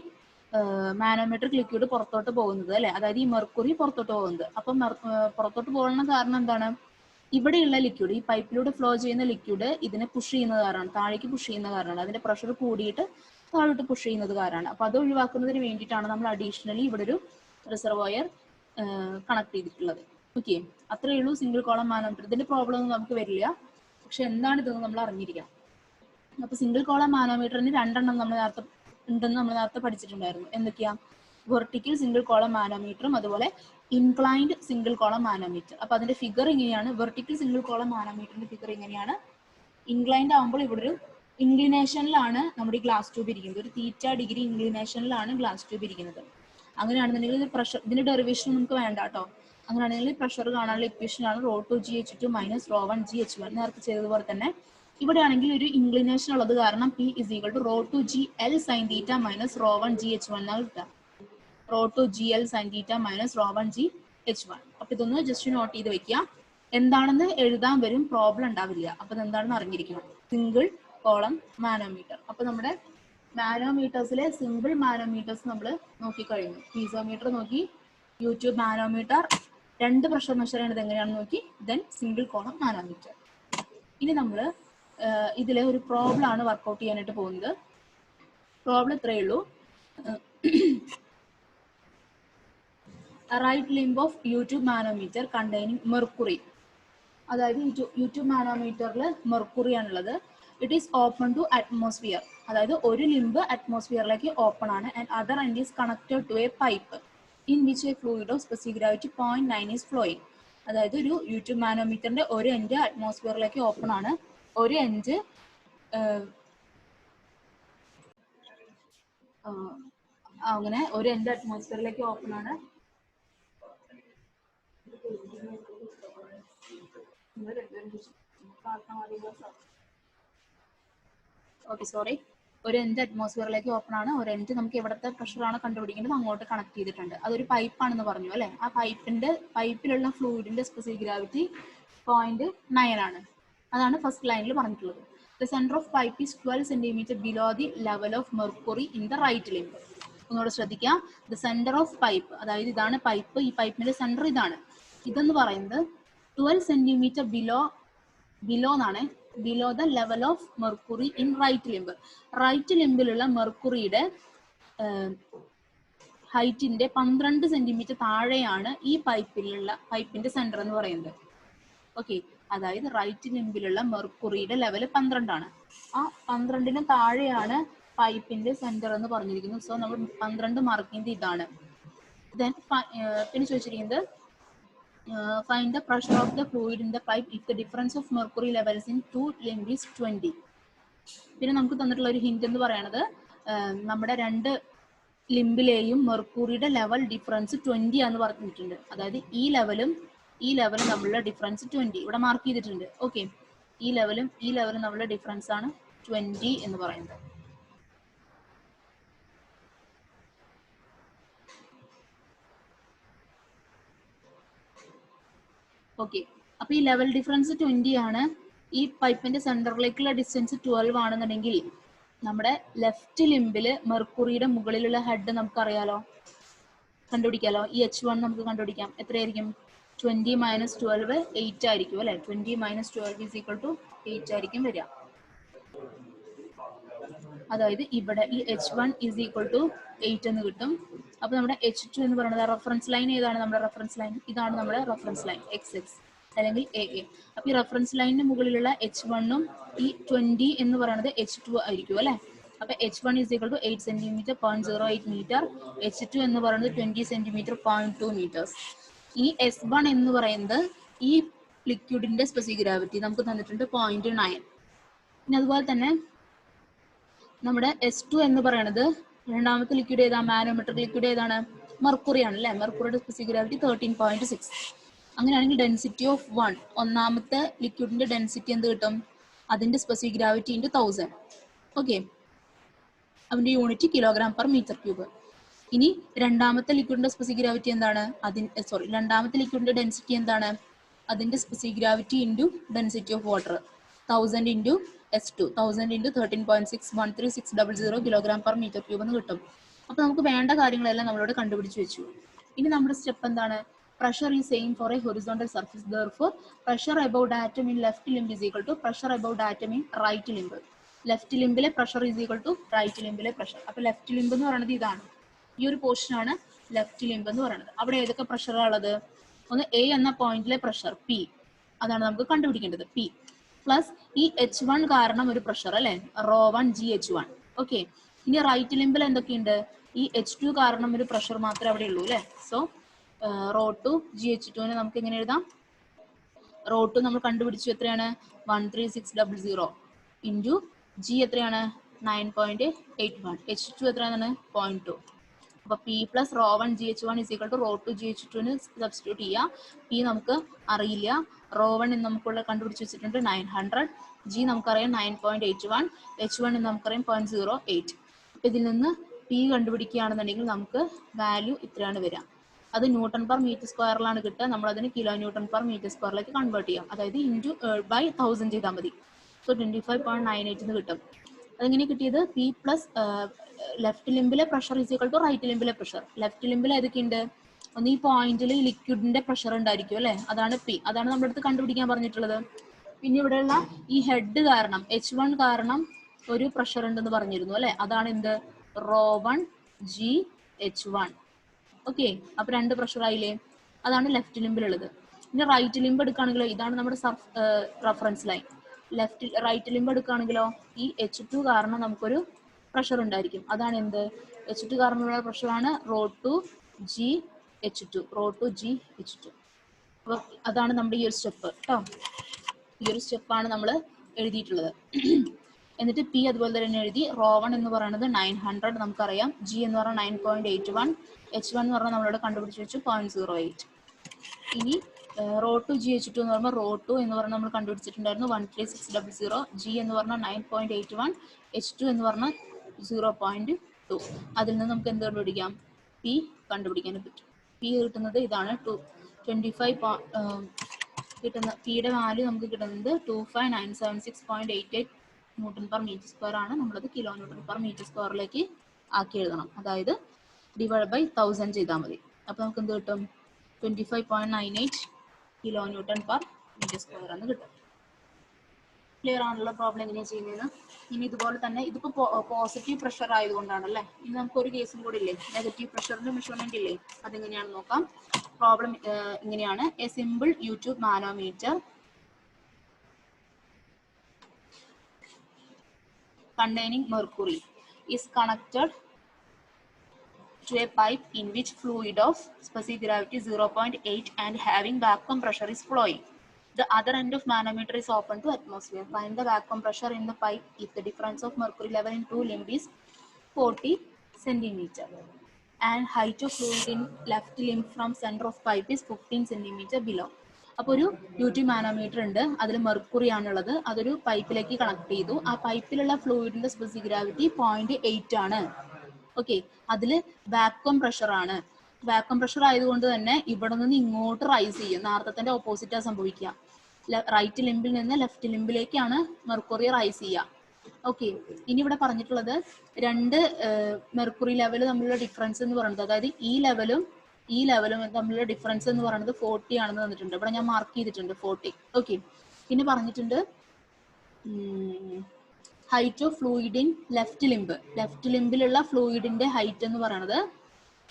മാനോമെട്രിക് ലിക്വിഡ് പുറത്തോട്ട് പോകുന്നത് അല്ലെ, അതായത് ഈ മെർക്കുറി പുറത്തോട്ട് പോകുന്നത്. അപ്പം പുറത്തോട്ട് പോകുന്ന കാരണം എന്താണ്? ഇവിടെയുള്ള ലിക്വിഡ്, ഈ പൈപ്പിലൂടെ ഫ്ലോ ചെയ്യുന്ന ലിക്വിഡ് ഇതിനെ പുഷ് ചെയ്യുന്നത് കാരണമാണ്, താഴേക്ക് പുഷ് ചെയ്യുന്ന കാരണമാണ്, അതിന്റെ പ്രഷർ കൂടിയിട്ട് താഴോട്ട് പുഷ് ചെയ്യുന്നത് കാരണമാണ്. അപ്പൊ അത് ഒഴിവാക്കുന്നതിന് വേണ്ടിയിട്ടാണ് നമ്മൾ അഡീഷണലി ഇവിടെ ഒരു റിസർവോയർ കണക്ട് ചെയ്തിട്ടുള്ളത്. ഓക്കെ, അത്രയേ ഉള്ളൂ സിംഗിൾ കോളം മാനോമീറ്റർ. ഇതിന്റെ പ്രോബ്ലം ഒന്നും നമുക്ക് വരില്ല, പക്ഷെ എന്താണ് ഇതെന്ന് നമ്മൾ അറിഞ്ഞിരിക്കണം. അപ്പൊ സിംഗിൾ കോളം മാനോമീറ്ററിന് രണ്ടെണ്ണം നമ്മൾ നേരത്തെ പഠിച്ചിട്ടുണ്ടായിരുന്നു. എന്തൊക്കെയാ? വെർട്ടിക്കൽ സിംഗിൾ കോളം മാനോമീറ്ററും അതുപോലെ ഇൻക്ലൈൻഡ് സിംഗിൾ കോളം മാനോമീറ്റർ. അപ്പൊ അതിന്റെ ഫിഗർ ഇങ്ങനെയാണ്. വെർട്ടിക്കൽ സിംഗിൾ കോളം മാനോമീറ്ററിന്റെ ഫിഗർ ഇങ്ങനെയാണ്. ഇൻക്ലൈൻഡ് ആകുമ്പോൾ ഇവിടെ ഒരു ഇൻക്ലിനേഷനിലാണ് നമ്മുടെ ഈ ഗ്ലാസ് ട്യൂബ് ഇരിക്കുന്നത്. ഒരു θ° ഇൻക്ലിനേഷനിലാണ് ഗ്ലാസ് ട്യൂബ് ഇരിക്കുന്നത്. അങ്ങനെയാണെന്നുണ്ടെങ്കിൽ പ്രഷർ, ഇതിന്റെ ഡെറിവേഷൻ നമുക്ക് വേണ്ട കേട്ടോ. അങ്ങനെയാണെങ്കിൽ പ്രഷർ കാണാനുള്ള ഇക്വേഷൻ ആണ് raw 2 GH2 minus rho 1 GH1. നേരത്തെ ചെയ്തതുപോലെ തന്നെ ഇവിടെ ആണെങ്കിൽ ഒരു ഇൻക്ലിനേഷൻ ഉള്ളത് കാരണം P is equal to rho 2GL sin θ minus rho 1 GH1 എന്നാണ് കിട്ടുക. റോ 2GL sin θ minus rho 1 GH1. അപ്പൊ ഇതൊന്ന് ജസ്റ്റ് നോട്ട് ചെയ്ത് വെക്കുക. എന്താണെന്ന് എഴുതാൻ വരും, പ്രോബ്ലം ഉണ്ടാവില്ല. അപ്പൊ ഇതെന്താണെന്ന് അറിഞ്ഞിരിക്കണം. Single column manometer. അപ്പൊ നമ്മുടെ മാനോമീറ്റേഴ്സിലെ സിമ്പിൾ മാനോമീറ്റേഴ്സ് നമ്മൾ നോക്കിക്കഴിഞ്ഞു. പീസോമീറ്റർ നോക്കി, യൂട്യൂബ് മാനോമീറ്റർ, രണ്ട് പ്രഷർ മെഷർ ചെയ്യുന്നത് എങ്ങനെയാണെന്ന് നോക്കി, ദെൻ സിംഗിൾ കോളം മാനോമീറ്റർ. ഇനി നമ്മൾ ഇതിലെ ഒരു പ്രോബ്ലം ആണ് വർക്ക്ഔട്ട് ചെയ്യാനായിട്ട് പോകുന്നത്. പ്രോബ്ലം ഇത്രയേ ഉള്ളൂ. Right limb of U tube manometer containing mercury. അതായത് യൂട്യൂബ് മാനോമീറ്ററിൽ മെർക്കുറി ആണുള്ളത്. It is open to atmosphere. അതായത് ഒരു ലിംബ് അറ്റ്മോസ്ഫിയറിലേക്ക് ഓപ്പൺ ആണ്. And other end is connected to a pipe in which a fluid of specific gravity 0.9 is flowing. അതായത് ഒരു യൂട്യൂബ് മാനോമീറ്ററിന്റെ ഒരു എൻഡ് അറ്റ്മോസ്ഫിയറിലേക്ക് ഓപ്പൺ ആണ്, ഒരു എൻഡ് അങ്ങനെ ഒരു എൻഡ് അറ്റ്മോസ്ഫിയറിലേക്ക് ഓപ്പൺ ആണ്. Okay, sorry. ഒരു എൻഡ് അറ്റ്മോസ്ഫിയറിലേക്ക് ഓപ്പൺ ആണ്, ഒരു എൻഡ് നമുക്ക് എവിടത്തെ പ്രഷറാണ് കണ്ടുപിടിക്കേണ്ടത് അങ്ങോട്ട് കണക്ട് ചെയ്തിട്ടുണ്ട്. അതൊരു പൈപ്പാണെന്ന് പറഞ്ഞു അല്ലേ. ആ പൈപ്പിലുള്ള ഫ്ലൂയിഡിന്റെ സ്പെസിഫിക് ഗ്രാവിറ്റി 0.9 ആണ്. അതാണ് ഫസ്റ്റ് ലൈനിൽ പറഞ്ഞിട്ടുള്ളത്. The centre of pipe is 12 centimetre below the level of mercury in the right limb. ഒന്നുകൂടെ ശ്രദ്ധിക്കുക. ദ സെന്റർ ഓഫ് പൈപ്പ്, അതായത് ഇതാണ് പൈപ്പ്, ഈ പൈപ്പിന്റെ സെന്റർ ഇതാണ്. ഇതെന്ന് പറയുന്നത് 12 സെന്റിമീറ്റർ ബിലോ എന്നാണ്, below the level of mercury in right limb. Right ലിംബിലുള്ള മെർക്കുറിയുടെ ഹൈറ്റിന്റെ 12 സെന്റിമീറ്റർ താഴെയാണ് ഈ പൈപ്പിന്റെ സെന്റർ എന്ന് പറയുന്നത്. ഓക്കെ, അതായത് റൈറ്റ് ലിംബിലുള്ള മെർക്കുറിയുടെ ലെവൽ 12 ആണ്. ആ 12ന് താഴെയാണ് പൈപ്പിന്റെ സെന്റർ എന്ന് പറഞ്ഞിരിക്കുന്നത്. സോ നമ്മൾ 12 മാർക്ക് ചെയ്യുന്നത് ഇതാണ്. ദെൻ പിന്നെ ചോദിച്ചിരിക്കുന്നത് find the pressure of the fluid in the pipe if the difference of mercury levels in two limbs is 20. പിന്നെ നമുക്ക് തന്നിട്ടുള്ള ഒരു ഹിന്റ് എന്ന് പറയുന്നത് നമ്മുടെ രണ്ട് ലിംബിലെയും മെർക്കുറിയുടെ ലെവൽ ഡിഫറൻസ് 20 ആണെന്ന് പറഞ്ഞിട്ടുണ്ട്. അതായത് ഈ ലെവലും തമ്മിലുള്ള ഡിഫറൻസ് 20 ഇവിടെ മാർക്ക് ചെയ്തിട്ടുണ്ട്. ഓക്കെ, ഈ ലെവലും തമ്മിലുള്ള ഡിഫറൻസ് ആണ് 20 എന്ന് പറയുന്നത്. ഓക്കെ, അപ്പൊ ഈ ലെവൽ ഡിഫറൻസ് 20 ആണ്. ഈ പൈപ്പിന്റെ സെന്ററിലേക്കുള്ള ഡിസ്റ്റൻസ് 12 ആണെന്നുണ്ടെങ്കിൽ നമ്മുടെ ലെഫ്റ്റ് ലിംബില് മെർക്കുറിയുടെ മുകളിലുള്ള ഹെഡ് നമുക്കറിയാലോ, കണ്ടുപിടിക്കാലോ. ഈ H1 നമുക്ക് കണ്ടുപിടിക്കാം. എത്രയായിരിക്കും? 20 - 12 8 ആയിരിക്കും അല്ലെ. 20 - 12 = 8 ആയിരിക്കും വരിക. അതായത് ഇവിടെ ഈ H1 = 8 എന്ന് കിട്ടും. അപ്പൊ നമ്മുടെ H2 എന്ന് പറയുന്നത് റെഫറൻസ് ലൈൻ ഏതാണ്? നമ്മുടെ റെഫറൻസ് ലൈൻ ഇതാണ്, നമ്മുടെ റെഫറൻസ് ലൈൻ XX അല്ലെങ്കിൽ AA. അപ്പൊ ഈ റെഫറൻസ് ലൈനിന് മുകളിലുള്ള H1ഉം ഈ 20 എന്ന് പറയുന്നത് H2 ആയിരിക്കും അല്ലെ. അപ്പൊ H1 = 8 സെന്റിമീറ്റർ 0.08 മീറ്റർ, H2 എന്ന് പറയുന്നത് 20 സെന്റിമീറ്റർ 0.2 മീറ്റേഴ്സ്. ഈ S1 എന്ന് പറയുന്നത് ഈ ലിക്വിഡിന്റെ സ്പെസിഫിക് ഗ്രാവിറ്റി നമുക്ക് തന്നിട്ടുണ്ട് 0.9. പിന്നെ അതുപോലെ തന്നെ നമ്മുടെ S2 എന്ന് പറയുന്നത് രണ്ടാമത്തെ ലിക്വിഡ് ഏതാ? മാനോമെട്രിക് ലിക്വിഡ് ഏതാണ്? മെർക്കുറി ആണ് അല്ലെ. മെർക്കുറിയുടെ സ്പെസിഫിക് ഗ്രാവിറ്റി 13.6. അങ്ങനെയാണെങ്കിൽ ഡെൻസിറ്റി ഓഫ് ഒന്നാമത്തെ ലിക്വിഡിന്റെ ഡെൻസിറ്റി എന്ത് കിട്ടും? അതിന്റെ സ്പെസിഫിക് ഗ്രാവിറ്റി × 1000. ഓക്കെ, അതിന്റെ യൂണിറ്റ് kg/m³. ഇനി രണ്ടാമത്തെ ലിക്വിഡിന്റെ സ്പെസിഫിക് ഗ്രാവിറ്റി എന്താണ്? രണ്ടാമത്തെ ലിക്വിഡിന്റെ ഡെൻസിറ്റി എന്താണ്? അതിന്റെ specific gravity × density of water 1000 × S2 1000 × 13.6 13600 kg/m³ എന്ന് കിട്ടും. അപ്പൊ നമുക്ക് വേണ്ട കാര്യങ്ങളെല്ലാം നമ്മളോട് കണ്ടുപിടിച്ച് വെച്ചു. ഇനി നമ്മുടെ സ്റ്റെപ്പ് എന്താണ്? Pressure is same for a horizontal surface. Therefore, pressure above the atom in left limb is equal to pressure above the atom in right limb. Left ലിംബിലെ pressure is equal to right ലിംബിലെ pressure. അപ്പൊ ലെഫ്റ്റ് ലിംബ് എന്ന് പറയുന്നത് ഇതാണ്, ഈ ഒരു പോർഷൻ ആണ് ലെഫ്റ്റ് ലിംബ് എന്ന് പറയുന്നത്. അവിടെ ഏതൊക്കെ പ്രഷറാണ് ഉള്ളത്? ഒന്ന് A എന്ന പോയിന്റിലെ പ്രഷർ P, അതാണ് നമുക്ക് കണ്ടുപിടിക്കേണ്ടത്. P പ്ലസ് ഈ H1 കാരണം ഒരു പ്രഷർ അല്ലെ, ρ1 GH1. ഓക്കെ, ഇനി റൈറ്റ് ലിംബിൽ എന്തൊക്കെയുണ്ട്? ഈ H2 കാരണം ഒരു പ്രഷർ മാത്രമേ അവിടെ ഉള്ളൂ അല്ലെ. സോ ρ2 GH2നെ നമുക്ക് എങ്ങനെ എഴുതാം? ρ2 നമ്മൾ കണ്ടുപിടിച്ചു, എത്രയാണ്? 13600 ഇൻറ്റു G എത്രയാണ്? 9.81. H2 എത്രയാണ്? 0.2. അപ്പൊ P പ്ലസ് ρ1 GH1 = ρ2 GH2ന് സബ്സ്റ്റിറ്റ്യൂട്ട് ചെയ്യുക. P നമുക്ക് അറിയില്ല, ρ1 നമുക്കുള്ള കണ്ടുപിടിച്ച് വെച്ചിട്ടുണ്ട് 900, G നമുക്കറിയാം 9.81, H1 നമുക്കറിയാം 0.08. അപ്പൊ ഇതിൽ നിന്ന് P കണ്ടുപിടിക്കുകയാണെന്നുണ്ടെങ്കിൽ നമുക്ക് വാല്യൂ ഇത്രയാണ് വരിക. അത് Nm/m²ലാണ് കിട്ടുക. നമ്മൾ അതിന് kN/m²ലേക്ക് കൺവേർട്ട് ചെയ്യാം. അതായത് ×1000 ചെയ്താൽ മതി. സോ 25.98 എന്ന് കിട്ടും. അതെങ്ങനെ കിട്ടിയത്? P പ്ലസ് ലെഫ്റ്റ് ലിംബിലെ പ്രഷർ = റൈറ്റ് ലിംബിലെ പ്രഷർ. ലെഫ്റ്റ് ലിംബിൽ ഏതൊക്കെയുണ്ട്? ഒന്ന് ഈ പോയിന്റിൽ ലിക്വിഡിന്റെ പ്രഷർ ഉണ്ടായിരിക്കും അല്ലെ, അതാണ് P. അതാണ് നമ്മുടെ അടുത്ത് കണ്ടുപിടിക്കാൻ പറഞ്ഞിട്ടുള്ളത്. പിന്നെ ഇവിടെയുള്ള ഈ ഹെഡ് കാരണം H1 കാരണം ഒരു പ്രഷർ ഉണ്ടെന്ന് പറഞ്ഞിരുന്നു അല്ലെ, അതാണ് എന്ത്? ρ1 GH1. ഓക്കെ, അപ്പൊ 2 പ്രഷർ ആയില്ലേ? അതാണ് ലെഫ്റ്റ് ലിംബിലുള്ളത്. ഇനി റൈറ്റ് ലിംബ് എടുക്കുകയാണെങ്കിലോ, ഇതാണ് നമ്മുടെ റഫറൻസ് ലൈൻ. റൈറ്റ് ലിംബ് എടുക്കുകയാണെങ്കിലോ ഈ H2 കാരണം നമുക്കൊരു പ്രഷർ ഉണ്ടായിരിക്കും. അതാണ് എന്ത്? H2 കാരണമുള്ള പ്രഷറാണ് ρ2G H2. അപ്പൊ അതാണ് നമ്മുടെ ഈ ഒരു സ്റ്റെപ്പ് കേട്ടോ. ഈ ഒരു സ്റ്റെപ്പാണ് നമ്മൾ എഴുതിയിട്ടുള്ളത്. എന്നിട്ട് പി അതുപോലെ തന്നെ എഴുതി. ρ1 എന്ന് പറയുന്നത് 900 നമുക്കറിയാം. ജി എന്ന് പറഞ്ഞാൽ 9.81. H1 എന്ന് പറഞ്ഞാൽ നമ്മളോട് കണ്ടുപിടിച്ച് വെച്ചു 0.08. ഇനി ρ2GH2 എന്ന് പറയുമ്പോൾ ρ2 എന്ന് പറഞ്ഞാൽ നമ്മൾ കണ്ടുപിടിച്ചിട്ടുണ്ടായിരുന്നു 13600. ജി എന്ന് പറഞ്ഞാൽ 9.81. H2 എന്ന് പറഞ്ഞാൽ 0.2. അതിൽ നിന്ന് നമുക്ക് എന്ത് കണ്ടുപിടിക്കാം? പി കണ്ടുപിടിക്കാൻ പറ്റും. പി കിട്ടുന്നത് ഇതാണ് 25 കിട്ടുന്ന പിയുടെ വാല്യൂ നമുക്ക് കിട്ടുന്നത് 25976.88 ന്യൂട്ടൺ പെർ മീറ്റർ സ്ക്വയർ ആണ്. നമ്മളത് കിലോ ന്യൂട്ടൺ പെർ മീറ്റർ സ്ക്വയറിലേക്ക് ആക്കി എഴുതണം. അതായത് ഡിവൈഡ് ബൈ 1000 ചെയ്താൽ മതി. അപ്പോൾ നമുക്ക് എന്ത് കിട്ടും? 25.98 kilo newton per metre square എന്ന് കിട്ടും. ക്ലിയർ ആണല്ലോ പ്രോബ്ലം എങ്ങനെയാണ് ചെയ്യുന്നതെന്ന്? ഇനി ഇതുപോലെ തന്നെ ഇതിപ്പോൾ പോസിറ്റീവ് പ്രഷർ ആയതുകൊണ്ടാണല്ലേ. ഇനി നമുക്കൊരു കേസും കൂടി ഇല്ലേ, നെഗറ്റീവ് പ്രഷറിന്റെ മെഷർമെന്റ് ഇല്ലേ, അതെങ്ങനെയാണെന്ന് നോക്കാം. പ്രോബ്ലം ഇങ്ങനെയാണ്. A simple YouTube manometer containing mercury is connected to a pipe in which fluid of specific gravity 0.8 and having vacuum pressure is flowing. The other end of manometer is open to atmosphere. Find the vacuum pressure in the pipe if the difference of mercury level in two limb is 40 centimeter and height of fluid in left limb from center of pipe is 15 centimeter below. അപ്പോൾ ഒരു യൂട്യൂബ് മാനോമീറ്റർ ഉണ്ട്, അതിൽ മെർക്കുറി ആണുള്ളത്. അതൊരു പൈപ്പിലേക്ക് കണക്ട് ചെയ്തു. ആ പൈപ്പിലുള്ള ഫ്ലൂയിഡിന്റെ സ്പെസിഫിക് ഗ്രാവിറ്റി 0.8 ആണ്. ഓക്കെ, അതിൽ വാക്വം പ്രഷർ ആണ്. വാക്വം പ്രഷർ ആയതുകൊണ്ട് തന്നെ ഇവിടെ നിന്ന് ഇങ്ങോട്ട് റൈസ് ചെയ്യും. നേരത്തെ ഓപ്പോസിറ്റാ സംഭവിക്കുക. റൈറ്റ് ലിംബിൽ നിന്ന് ലെഫ്റ്റ് ലിംബിലേക്കാണ് മെർക്കുറി റൈസ് ചെയ്യുക. ഓക്കെ, ഇനി ഇവിടെ പറഞ്ഞിട്ടുള്ളത് 2 മെർക്കുറി ലെവൽ തമ്മിലുള്ള ഡിഫറൻസ് എന്ന് പറയുന്നത്, അതായത് ഈ ലെവലും തമ്മിലുള്ള ഡിഫറൻസ് എന്ന് പറയുന്നത് 40 ആണെന്ന് തന്നിട്ടുണ്ട്. ഇവിടെ ഞാൻ മാർക്ക് ചെയ്തിട്ടുണ്ട് 40. ഓക്കെ, പിന്നെ പറഞ്ഞിട്ടുണ്ട് height of fluid in left ലിംബിലുള്ള ഫ്ലൂയിഡിന്റെ ഹൈറ്റ് എന്ന് പറയുന്നത്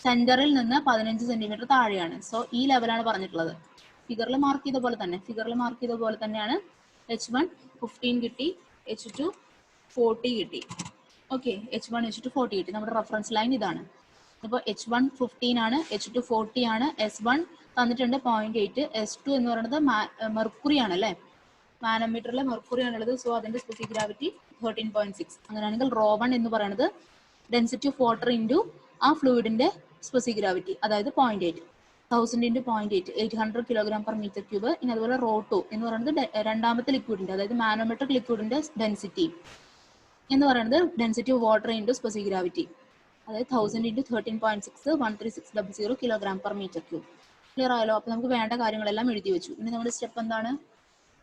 സെന്ററിൽ നിന്ന് 15 സെന്റിമീറ്റർ താഴെയാണ്. സോ ഈ ലെവലാണ് പറഞ്ഞിട്ടുള്ളത്. ഫിഗറിൽ മാർക്ക് ചെയ്ത പോലെ തന്നെയാണ്. H1 15 കിട്ടി, H2 40 കിട്ടി. ഓക്കെ, H1 H2 40 കിട്ടി. നമ്മുടെ റെഫറൻസ് ലൈൻ ഇതാണ്. അപ്പോൾ H1 15 ആണ്, H2 40 ആണ്. S1 തന്നിട്ടുണ്ട് 0.8. S2 എന്ന് പറയുന്നത് മെർക്കുറി ആണ് അല്ലേ, മാനോമീറ്ററിലെ മെർക്കുറി ആണുള്ളത്. സോ അതിന്റെ സ്പെസിഫിക് ഗ്രാവിറ്റി 13.6. അങ്ങനെയാണെങ്കിൽ ρ1 എന്ന് പറയുന്നത് ഡെൻസിറ്റി ഓഫ് വാട്ടർ ഇൻറ്റു ആ ഫ്ലൂയിഡിന്റെ സ്പെസിഫിക് ഗ്രാവിറ്റി, അതായത് 0.8. 1000 × 0.8 800 കിലോഗ്രാം പെർ മീറ്റർ ക്യൂബ്. ഇനി അതുപോലെ ρ2 എന്ന് പറയുന്നത് രണ്ടാമത്തെ ലിക്വിഡിന്റെ, അതായത് മാനോമെട്രിക് ലിക്വിഡിന്റെ ഡെൻസിറ്റി എന്ന് പറയുന്നത് density of water into specific gravity, അതായത് 1000 × 13.6 13600 kilogram per metre cube. Clear ആയല്ലോ? അപ്പോൾ നമുക്ക് വേണ്ട കാര്യങ്ങളെല്ലാം എഴുതി വെച്ചു. ഇനി നമ്മുടെ സ്റ്റെപ്പ് എന്താണ്?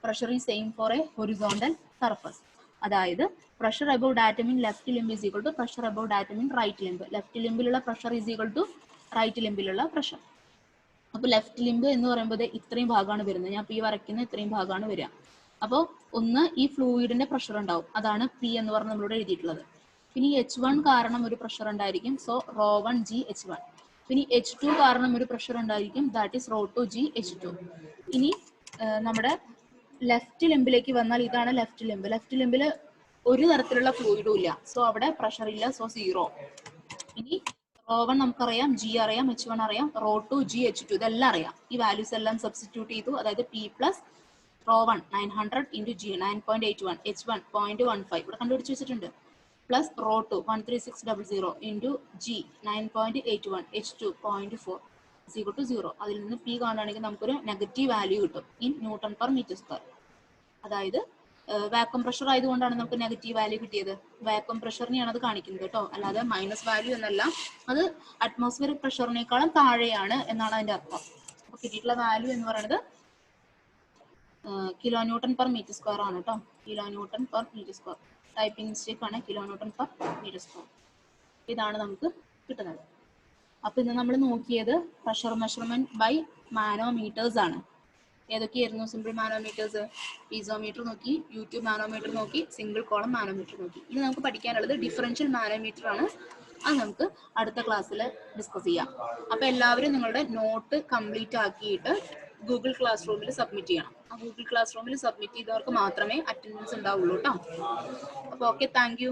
Pressure is same for a horizontal surface. അതായത് pressure above datum in left limb is equal to pressure above datum in right limb. Left ലിംബിലുള്ള pressure is equal to right ലിംബിലുള്ള പ്രഷർ. അപ്പോൾ ലെഫ്റ്റ് ലിംബ് എന്ന് പറയുമ്പോൾ ഇത്രയും ഭാഗമാണ് വരുന്നത്. ഞാൻ പി വരയ്ക്കുന്ന ഇത്രയും ഭാഗമാണ് വരിക. അപ്പോൾ ഒന്ന് ഈ ഫ്ലൂയിഡിന്റെ പ്രഷർ ഉണ്ടാവും, അതാണ് പി എന്ന് പറഞ്ഞ് നമ്മളോട് എഴുതിയിട്ടുള്ളത്. പിന്നെ H1 കാരണം ഒരു പ്രഷർ ഉണ്ടായിരിക്കും, സോ ρ1G H1. പിന്നെ H2 കാരണം ഒരു പ്രഷർ ഉണ്ടായിരിക്കും, ദാറ്റ് ഈസ് ρ2G H2. ഇനി നമ്മുടെ ലെഫ്റ്റ് ലിംബിലേക്ക് വന്നാൽ ഇതാണ് ലെഫ്റ്റ് ലിംബ്. ലെഫ്റ്റ് ലിംബിൽ ഒരു തരത്തിലുള്ള ഫ്ലൂയിഡും ഇല്ല, സോ അവിടെ പ്രഷർ ഇല്ല, സോ 0. ഇനി ρ1 നമുക്കറിയാം, G അറിയാം, H1 അറിയാം, ρ2G H2 ഇതെല്ലാം അറിയാം. ഈ വാല്യൂസ് എല്ലാം സബ്സ്റ്റിറ്റ്യൂട്ട് ചെയ്തു. അതായത് P പ്ലസ് ρ1 900 × G 9.81, H1 0.15 ഇവിടെ കണ്ടുപിടിച്ച് വെച്ചിട്ടുണ്ട്, പ്ലസ് ρ2 13600 × G 9.81, H2 0.4 0. അതിൽ നിന്ന് P കാണുകയാണെങ്കിൽ നമുക്കൊരു നെഗറ്റീവ് വാല്യൂ കിട്ടും in newton per metre square. അതായത് വാക്വം പ്രഷർ ആയതുകൊണ്ടാണ് നമുക്ക് നെഗറ്റീവ് വാല്യൂ കിട്ടിയത്. വാക്വം പ്രഷറിനെയാണ് അത് കാണിക്കുന്നത് കേട്ടോ, അല്ലാതെ മൈനസ് വാല്യൂ എന്നല്ല. അത് അറ്റ്മോസ്ഫിയറിക് പ്രഷറിനേക്കാളും താഴെയാണ് എന്നാണ് അതിന്റെ അർത്ഥം. അപ്പോൾ കിട്ടിയിട്ടുള്ള വാല്യൂ എന്ന് പറയുന്നത് kilo newton per metre square ആണ് കേട്ടോ. Kilo newton per metre square, typing mistake ആണ്. Kilo newton per metre square ഇതാണ് നമുക്ക് കിട്ടുന്നത്. അപ്പൊ ഇന്ന് നമ്മൾ നോക്കിയത് പ്രഷർ മെഷർമെന്റ് ബൈ മാനോമീറ്റേഴ്സ് ആണ്. ഏതൊക്കെയായിരുന്നു സിമ്പിൾ മാനോമീറ്റേഴ്സ്? പീസോമീറ്റർ നോക്കി, യൂട്യൂബ് മാനോമീറ്റർ നോക്കി, സിംഗിൾ കോളം മാനോമീറ്റർ നോക്കി. ഇനി നമുക്ക് പഠിക്കാനുള്ളത് ഡിഫറൻഷ്യൽ മാനോമീറ്റർ ആണ്. അത് നമുക്ക് അടുത്ത ക്ലാസ്സിൽ ഡിസ്കസ് ചെയ്യാം. അപ്പോൾ എല്ലാവരും നിങ്ങളുടെ നോട്ട് കംപ്ലീറ്റ് ആക്കിയിട്ട് ഗൂഗിൾ ക്ലാസ് റൂമിൽ സബ്മിറ്റ് ചെയ്യണം. ആ ഗൂഗിൾ ക്ലാസ് റൂമിൽ സബ്മിറ്റ് ചെയ്തവർക്ക് മാത്രമേ അറ്റൻഡൻസ് ഉണ്ടാവുള്ളൂ കേട്ടോ. അപ്പോൾ ഓക്കെ, താങ്ക് യു.